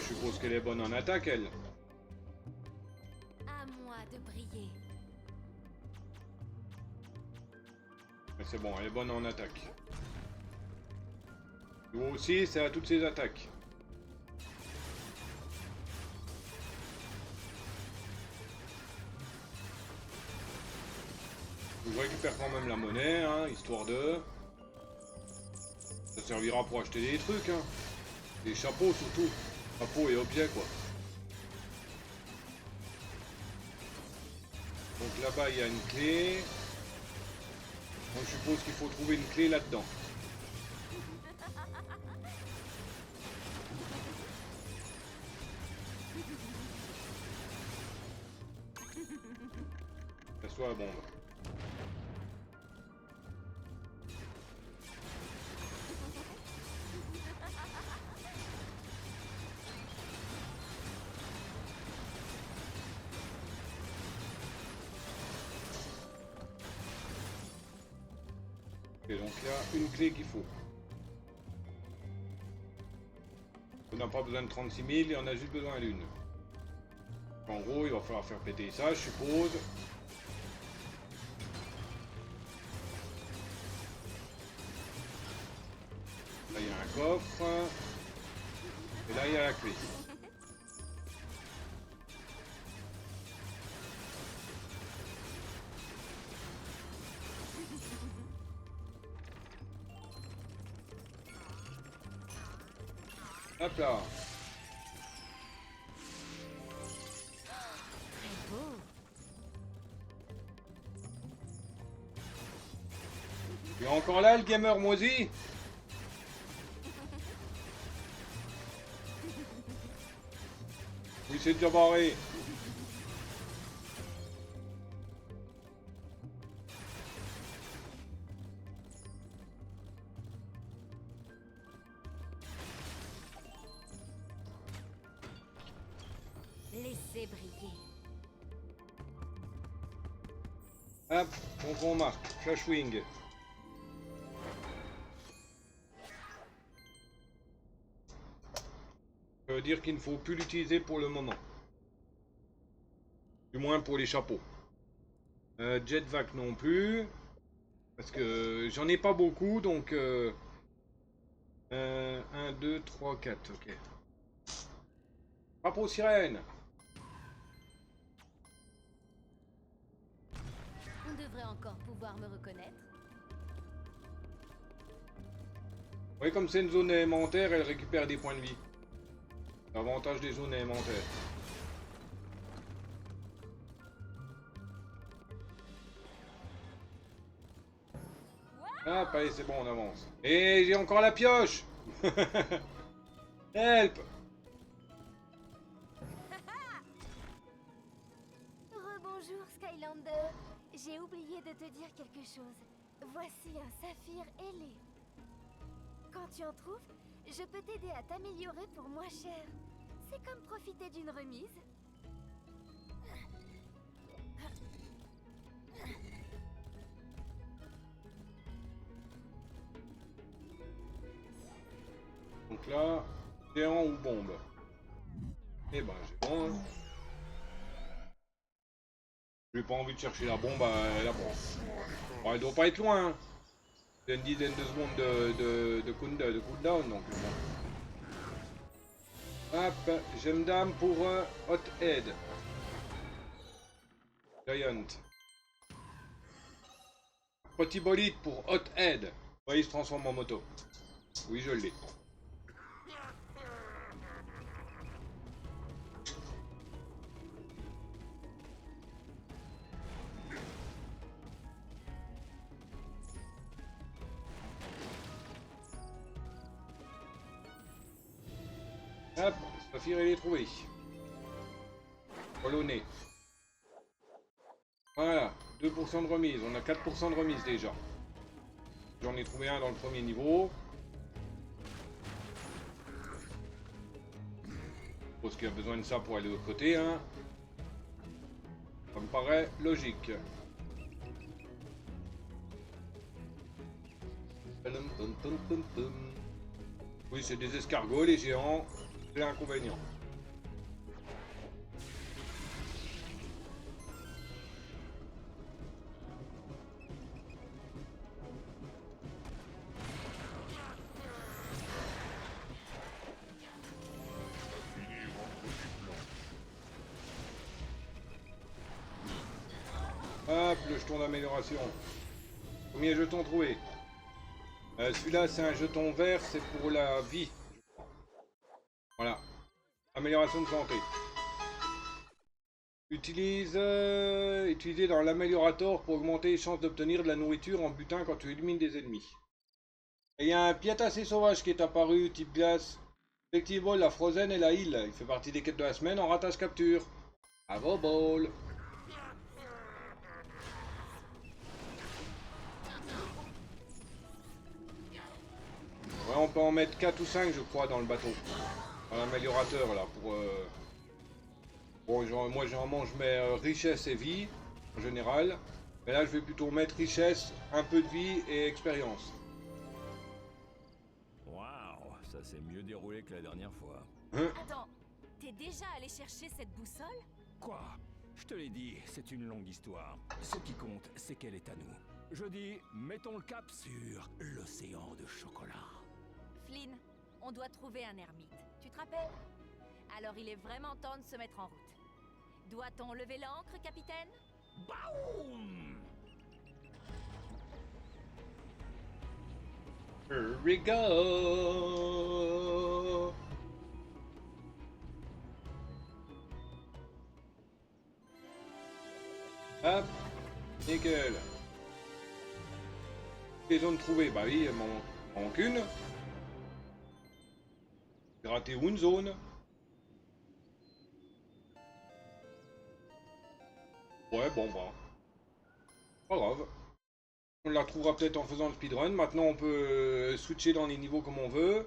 je suppose qu'elle est bonne en attaque, elle. À moi de briller. Mais c'est bon, elle est bonne en attaque. Lui aussi, c'est à toutes ses attaques. Je récupère quand même la monnaie, hein, histoire de... Ça servira pour acheter des trucs, hein. Des chapeaux surtout. Chapeaux et objets, quoi. Donc là-bas, il y a une clé. Donc je suppose qu'il faut trouver une clé là-dedans. Ça soit la bombe. Et donc il y a une clé qu'il faut. On n'a pas besoin de 36 000, il y en a juste besoin d'une. En gros, il va falloir faire péter ça, je suppose. Là, il y a un coffre. Et là, il y a la clé. Hop là. Très beau. Il est encore là, le gamer moisi? Oui, c'est déjà barré. Laissez briller. Hop, donc on marque. Flashwing. Ça veut dire qu'il ne faut plus l'utiliser pour le moment. Du moins pour les chapeaux. Jetvac non plus. Parce que j'en ai pas beaucoup, donc... 1, 2, 3, 4, ok. Chapeau sirène. On devrait encore pouvoir me reconnaître. Oui, comme c'est une zone élémentaire, elle récupère des points de vie. L'avantage des zones élémentaires. Ah, allez, c'est bon, on avance. Et j'ai encore la pioche. Help. Rebonjour Skylander. J'ai oublié de te dire quelque chose. Voici un saphir ailé. Quand tu en trouves, je peux t'aider à t'améliorer pour moins cher. C'est comme profiter d'une remise. Donc là, géant ou bombe? Eh ben, géant, hein. J'ai pas envie de chercher la bombe à la bombe. Bon, elle doit pas être loin, hein. C'est une dizaine de secondes de cooldown, donc bon. Hop, j'aime dame pour Hot Head. Giant. Petit bolide pour Hot Head. Ouais, il se transforme en moto. Oui, je l'ai. Hop, Saphir, il est trouvé. Polonais. Voilà, 2% de remise. On a 4% de remise déjà. J'en ai trouvé un dans le premier niveau. Je pense qu'il y a besoin de ça pour aller de l'autre côté, hein. Ça me paraît logique. Oui, c'est des escargots, les géants. C'est l'inconvénient. Hop, le jeton d'amélioration. Premier jeton trouvé. Celui-là, c'est un jeton vert, c'est pour la vie. Voilà. Amélioration de santé. Utilisé dans l'améliorator pour augmenter les chances d'obtenir de la nourriture en butin quand tu élimines des ennemis. Et il y a un piétassé sauvage qui est apparu, type glace. Effectivement, la Frozen et la Heal. Il fait partie des quêtes de la semaine en ratage capture. À vos balles. Ouais, on peut en mettre 4 ou 5 je crois dans le bateau. Dans l'améliorateur là pour... Bon, genre, moi généralement je mets richesse et vie en général. Mais là je vais plutôt mettre richesse, un peu de vie et expérience. Waouh, ça s'est mieux déroulé que la dernière fois. Hein? Attends, t'es déjà allé chercher cette boussole? Quoi? Je te l'ai dit, c'est une longue histoire. Ce qui compte, c'est qu'elle est à nous. Je dis, mettons le cap sur l'océan de chocolat. Flynn, on doit trouver un ermite. Tu te rappelles? Alors il est vraiment temps de se mettre en route. Doit-on lever l'ancre, capitaine? Baoum! Here we go. Hop, nickel. Les zones trouvées, bah oui, il m'en manque une. J'ai raté une zone. Ouais, bon bah. Pas grave. On la retrouvera peut-être en faisant le speedrun. Maintenant on peut switcher dans les niveaux comme on veut.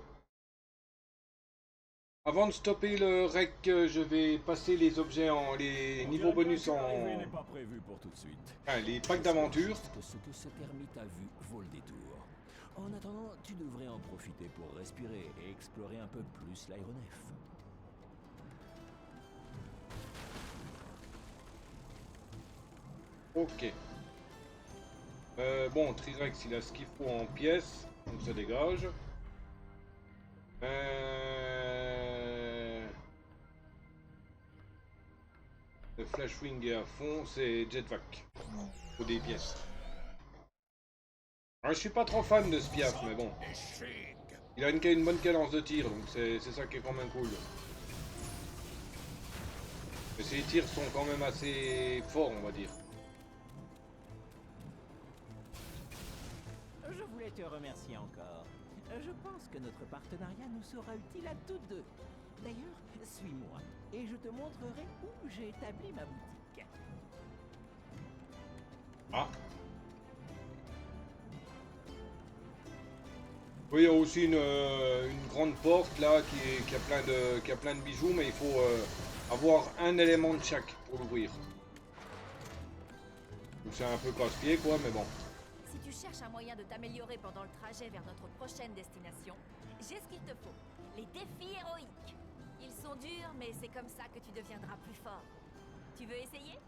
Avant de stopper le rec, je vais passer les objets en... les niveaux bonus en... n'est pas prévu pour tout de suite. Ah, les packs d'aventure. Que ce que cet ermite a vu vaut le détour. En attendant, tu devrais en profiter pour respirer et explorer un peu plus l'aéronef. Ok. Bon, Trirex il a ce qu'il faut en pièces, donc ça dégage. Le Flashwing est à fond, c'est Jetpack. Faut des pièces. Alors, je suis pas trop fan de ce piaf, mais bon. Il a une bonne cadence de tir, donc c'est ça qui est quand même cool. Mais ses tirs sont quand même assez forts, on va dire. Je voulais te remercier encore. Je pense que notre partenariat nous sera utile à toutes deux. D'ailleurs, suis-moi et je te montrerai où j'ai établi ma boutique. Ah. Oui, il y a aussi une grande porte là qui a plein de bijoux, mais il faut avoir un élément de chaque pour l'ouvrir. Donc c'est un peu casse-pied quoi, mais bon. Si tu cherches un moyen de t'améliorer pendant le trajet vers notre prochaine destination, j'ai ce qu'il te faut. Les défis héroïques. Ils sont durs, mais c'est comme ça que tu deviendras plus fort. Tu veux essayer?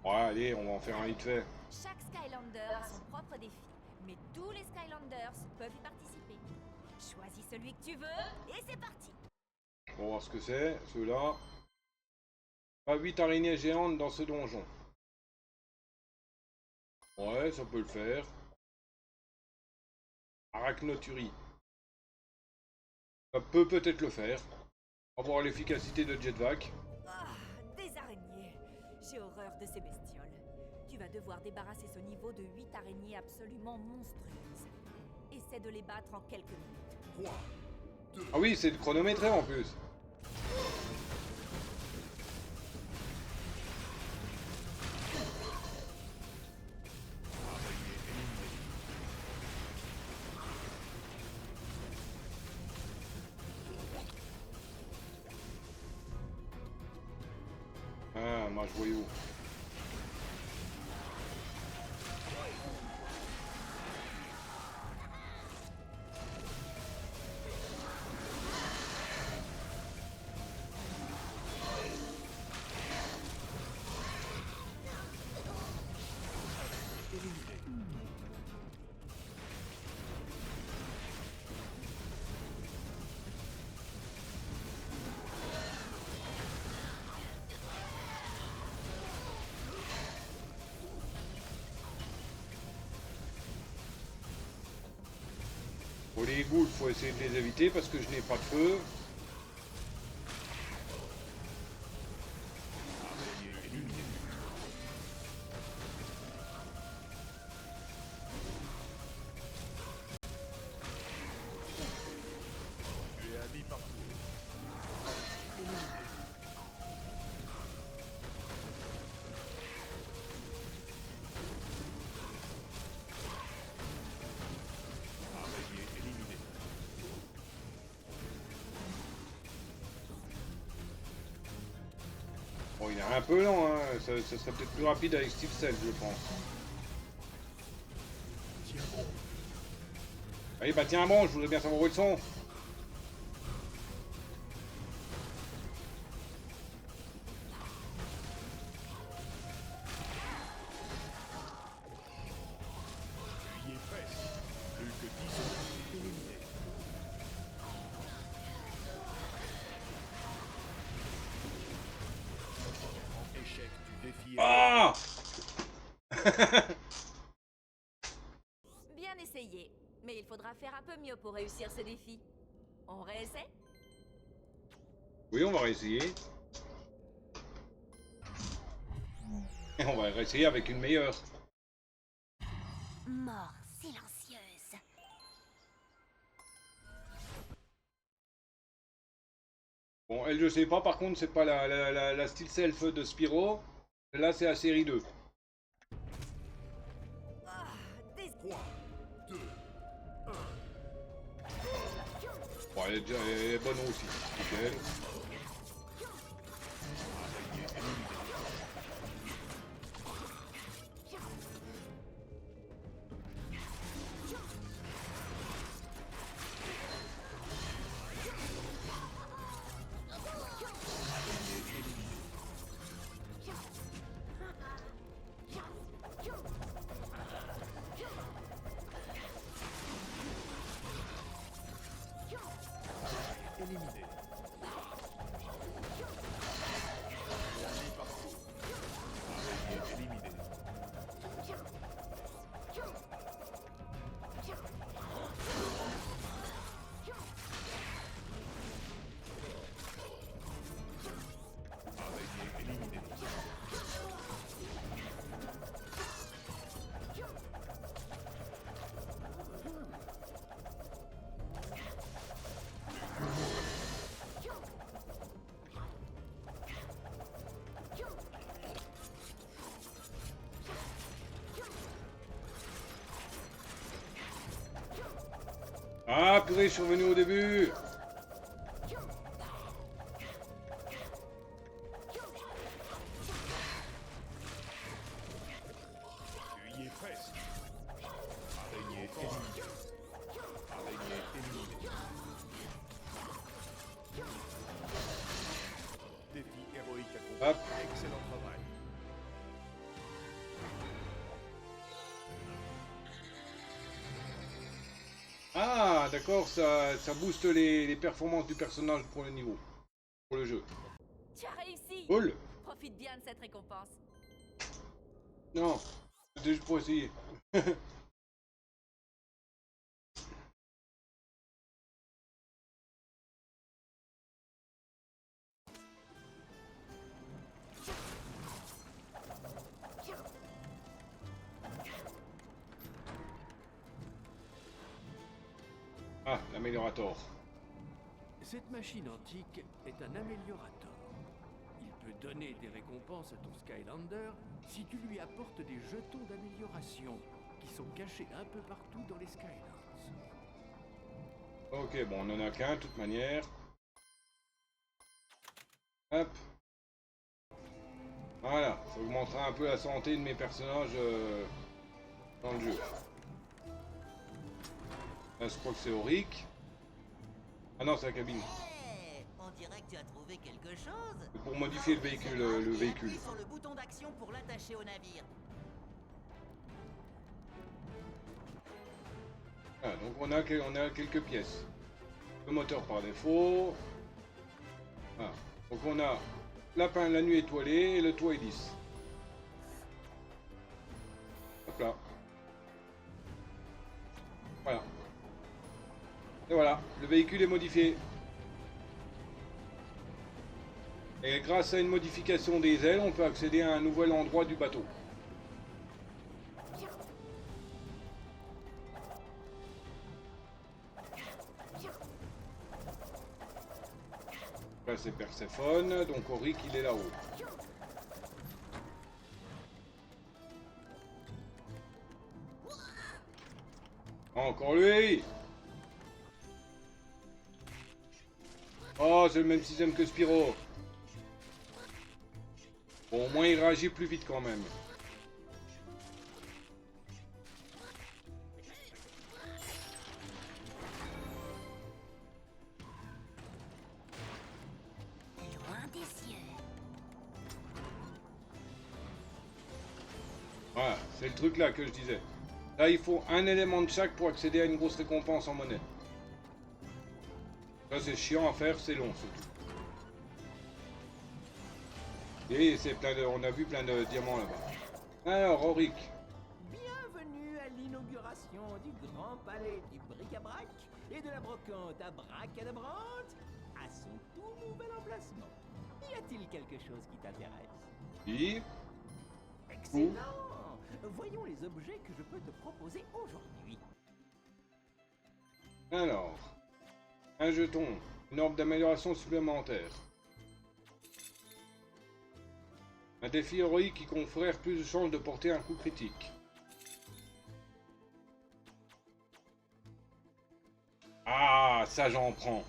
Ouais, allez, on va en faire un vite fait. Chaque Skylander a son propre défi, mais tous les Skylanders peuvent y participer. Choisis celui que tu veux, et c'est parti! On va voir ce que c'est, ceux-là. Pas 8 araignées géantes dans ce donjon. Ouais, ça peut le faire. Arachnoturie. Ça peut peut-être le faire. On va voir l'efficacité de Jetpack. Ah, des araignées! J'ai horreur de ces bestioles. Tu vas devoir débarrasser ce niveau de 8 araignées absolument monstrueuses. Essaie de les battre en quelques minutes. Ah oui, c'est chronométré en plus. Ah, moi je voyais où. Bon, les ghouls, faut essayer de les éviter parce que je n'ai pas de feu. Bon, il est un peu lent, hein. Ça serait peut-être plus rapide avec Steel Cell, je pense. Allez, bah tiens bon, je voudrais bien savoir où ils sont. Il est presque. Plus que 10 éliminés. Échec du défi. Ah Bien essayé. Mais il faudra faire un peu mieux pour réussir ce défi. On réessaie? Oui, on va réessayer. Et on va réessayer avec une meilleure. Mort silencieuse. Bon, elle, je sais pas, par contre, c'est pas la Steel Self de Spyro. Là, c'est la série 2. 3, 2, 1. Bon, elle est bonne aussi. Nickel. Éliminé. Éliminé. Éliminé. Ah, purée, je suis revenu au début. Tu y es presque. Araignée éliminé. Araignée éliminé. Défi héroïque accompli. Hop. Excellent travail. Ah, d'accord, ça booste les performances du personnage pour le niveau. Pour le jeu. Tu as réussi! Cool. Profite bien de cette récompense. Non, c'était juste pour essayer. Ah, l'améliorator. Cette machine antique est un améliorateur. Il peut donner des récompenses à ton Skylander si tu lui apportes des jetons d'amélioration qui sont cachés un peu partout dans les Skylands. Ok, bon, on en a qu'un de toute manière. Hop. Voilà, ça augmentera un peu la santé de mes personnages dans le jeu. Là, je crois que c'est Auric. Ah non, c'est la cabine. Hey, on dirait que tu as trouvé quelque chose. C'est pour modifier le véhicule. Le véhicule. Appuie sur le bouton d'action pour l'attacher au navire. Ah, donc on a quelques pièces. Le moteur par défaut. Ah, donc on a la nuit étoilée et le toit hélice. Hop là. Voilà. Et voilà, le véhicule est modifié. Et grâce à une modification des ailes, on peut accéder à un nouvel endroit du bateau. Là c'est Perséphone, donc Auric il est là-haut. Encore lui. Oh, c'est le même système que Spyro. Bon, au moins il réagit plus vite quand même. Loin des cieux. Voilà, c'est le truc là que je disais. Là, il faut un élément de chaque pour accéder à une grosse récompense en monnaie. Ça, c'est chiant à faire, c'est long surtout. Et c'est plein de, on a vu plein de diamants là-bas. Alors, Auric. Bienvenue à l'inauguration du grand palais du bric-à-brac et de la brocante abracadabrante à son tout nouvel emplacement. Y a-t-il quelque chose qui t'intéresse? Oui. Excellent! Voyons les objets que je peux te proposer aujourd'hui. Alors, un jeton, une orbe d'amélioration supplémentaire. Un défi héroïque qui confère plus de chances de porter un coup critique. Ah, ça j'en prends.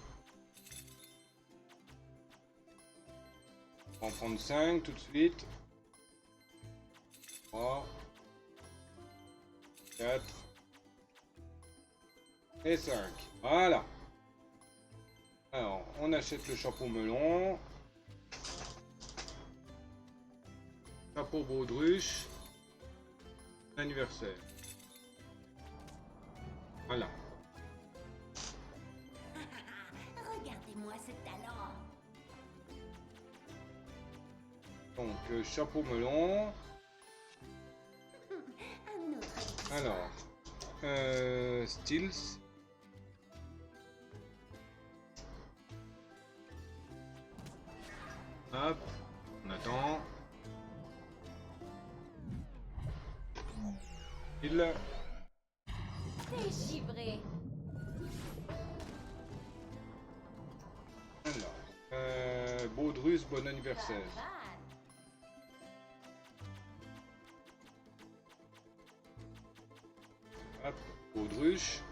On va en prendre 5 tout de suite. 3, 4 et 5. Voilà. Alors, on achète le chapeau melon. Chapeau baudruche. Anniversaire. Voilà. Regardez-moi ce talent. Donc, chapeau melon. Un autre. Alors, Stills. Hop, on attend. Il. T'es givré. Alors, Baudruche, bon anniversaire. Hop, Baudruche.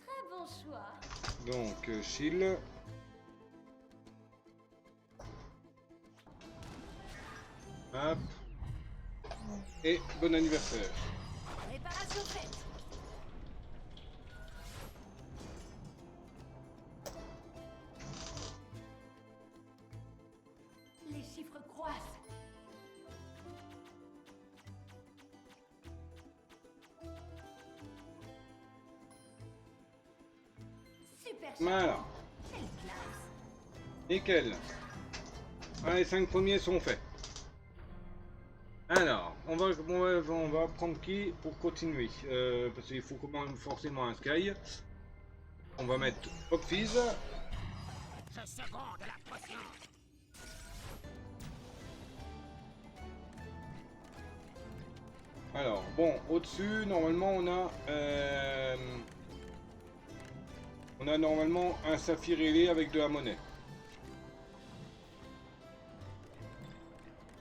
Très bon choix. Donc, Chill. Hop. Et bon anniversaire. Réparation faite. Les chiffres croissent. Super. Voilà. Quelle classe. Nickel. Ah, les 5 premiers sont faits. Alors, on va prendre qui pour continuer, parce qu'il faut quand même forcément un Sky. On va mettre Hopfiz. Je seconde la potion. Alors, bon, au-dessus, normalement, on a normalement un saphir ailé avec de la monnaie.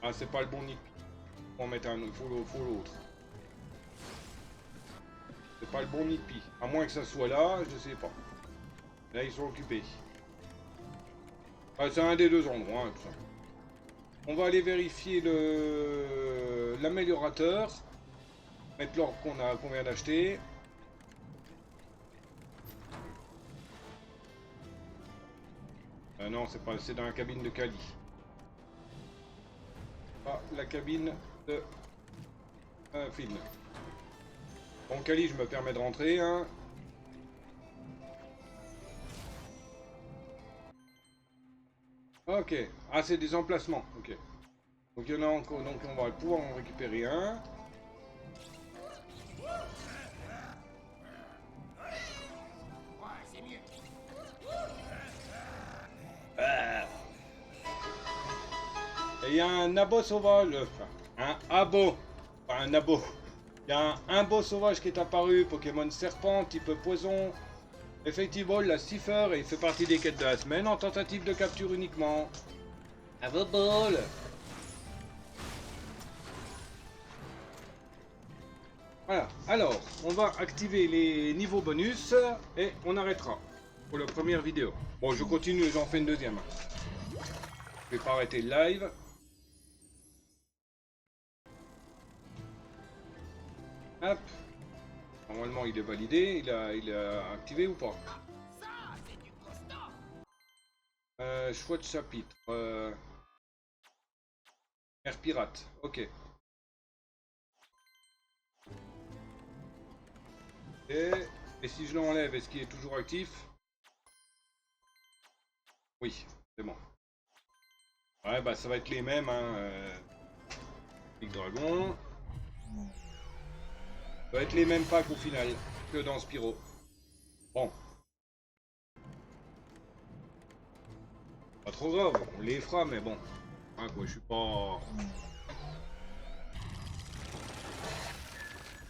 Ah, c'est pas le bon nid. On va mettre un autre, faut l'autre. C'est pas le bon nid de pie. À moins que ça soit là, je sais pas. Là, ils sont occupés. Ah, c'est un des deux endroits, hein, tout ça. On va aller vérifier l'améliorateur. Mettre l'orbe qu'on vient d'acheter. Ah non, c'est dans la cabine de Kali. Ah, la cabine de Finn. Bon, Kali, je me permets de rentrer, hein. Ok. Ah, c'est des emplacements. Ok. Donc, il y en a encore. Donc, on va pouvoir en récupérer un. Et il y a un abo sauvage, enfin, un abo, pas un abo. Il y a un beau sauvage qui est apparu, Pokémon serpent, type poison. Effectivement, la Cipher et il fait partie des quêtes de la semaine en tentative de capture uniquement. À vos balles. Voilà, alors, on va activer les niveaux bonus et on arrêtera pour la première vidéo. Bon, je continue et j'en fais une deuxième. Je vais pas arrêter le live. Hop. Normalement, il est validé. Il a activé ou pas? Choix de chapitre. Mer pirate. Ok. Et si je l'enlève, est-ce qu'il est toujours actif? Oui, c'est bon. Ouais, bah ça va être les mêmes, hein. Big Dragon. Ça va être les mêmes packs au final que dans Spyro. Bon. Pas trop grave, on les fera, mais bon. Hein, quoi, je suis pas...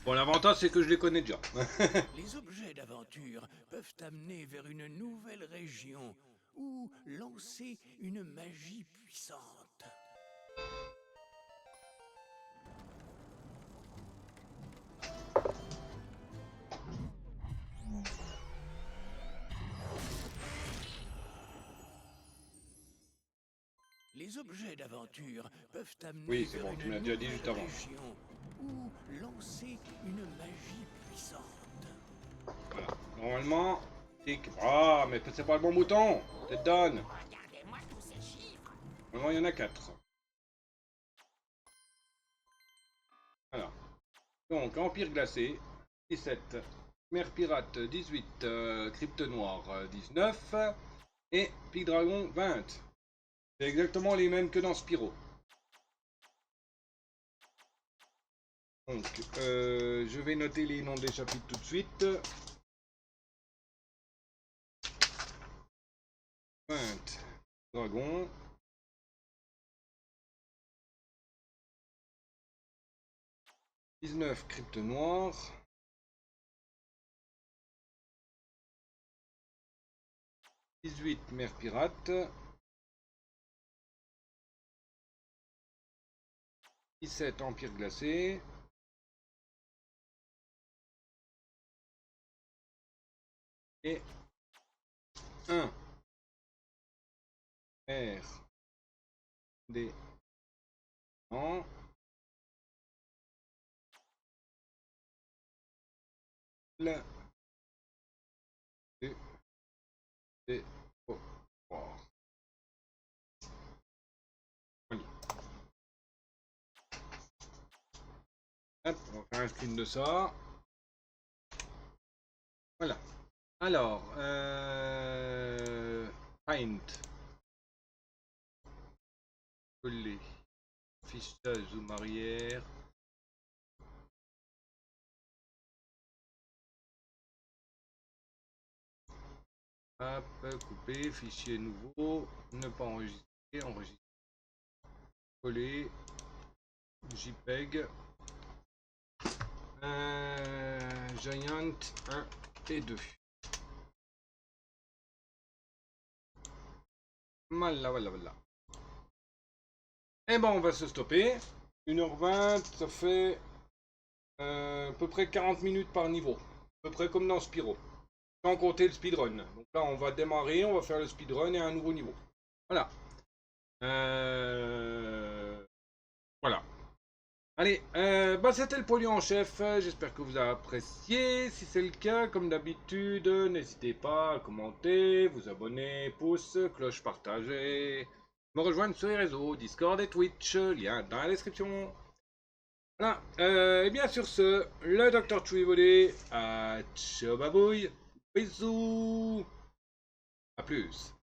Bon, l'avantage, c'est que je les connais déjà. Les objets d'aventure peuvent t'amener vers une nouvelle région ou lancer une magie puissante. Les objets d'aventure peuvent t'amener oui, c'est vers bon, tu une m'as déjà dit juste avant. région ou lancer une magie puissante. Voilà. Normalement, tic. Ah, mais c'est pas le bon bouton. Tête d'âne. Regardez-moi tous ces chiffres. Normalement, il y en a 4. Voilà. Donc, Empire glacé, 17. Mer pirate, 18. Crypte noire, 19. Et Big Dragon, 20. C'est exactement les mêmes que dans Spyro. Donc, je vais noter les noms des chapitres tout de suite. 20 Dragon. 19 Crypte noire. 18 Mer pirate. 17 Empire glacé. Et 1 R D en L U D O. Hop, on va faire un screen de ça. Voilà. Alors, Paint. Coller. Fichage zoom arrière. Hop, couper, fichier nouveau, ne pas enregistrer, enregistrer. Coller. JPEG. Giant 1 et 2. Voilà, voilà, voilà. Et bon, on va se stopper. 1h20, ça fait à peu près 40 minutes par niveau. À peu près comme dans Spyro. Sans compter le speedrun. Donc là, on va démarrer, on va faire le speedrun et un nouveau niveau. Voilà. Voilà. Allez, bah c'était le polluant en chef, j'espère que vous avez apprécié. Si c'est le cas, comme d'habitude, n'hésitez pas à commenter, vous abonner, pouce, cloche partagée, me rejoindre sur les réseaux, Discord et Twitch, lien dans la description. Voilà, et bien sur ce, le Dr. Chouy volé, à ciao babouille, bisous, à plus.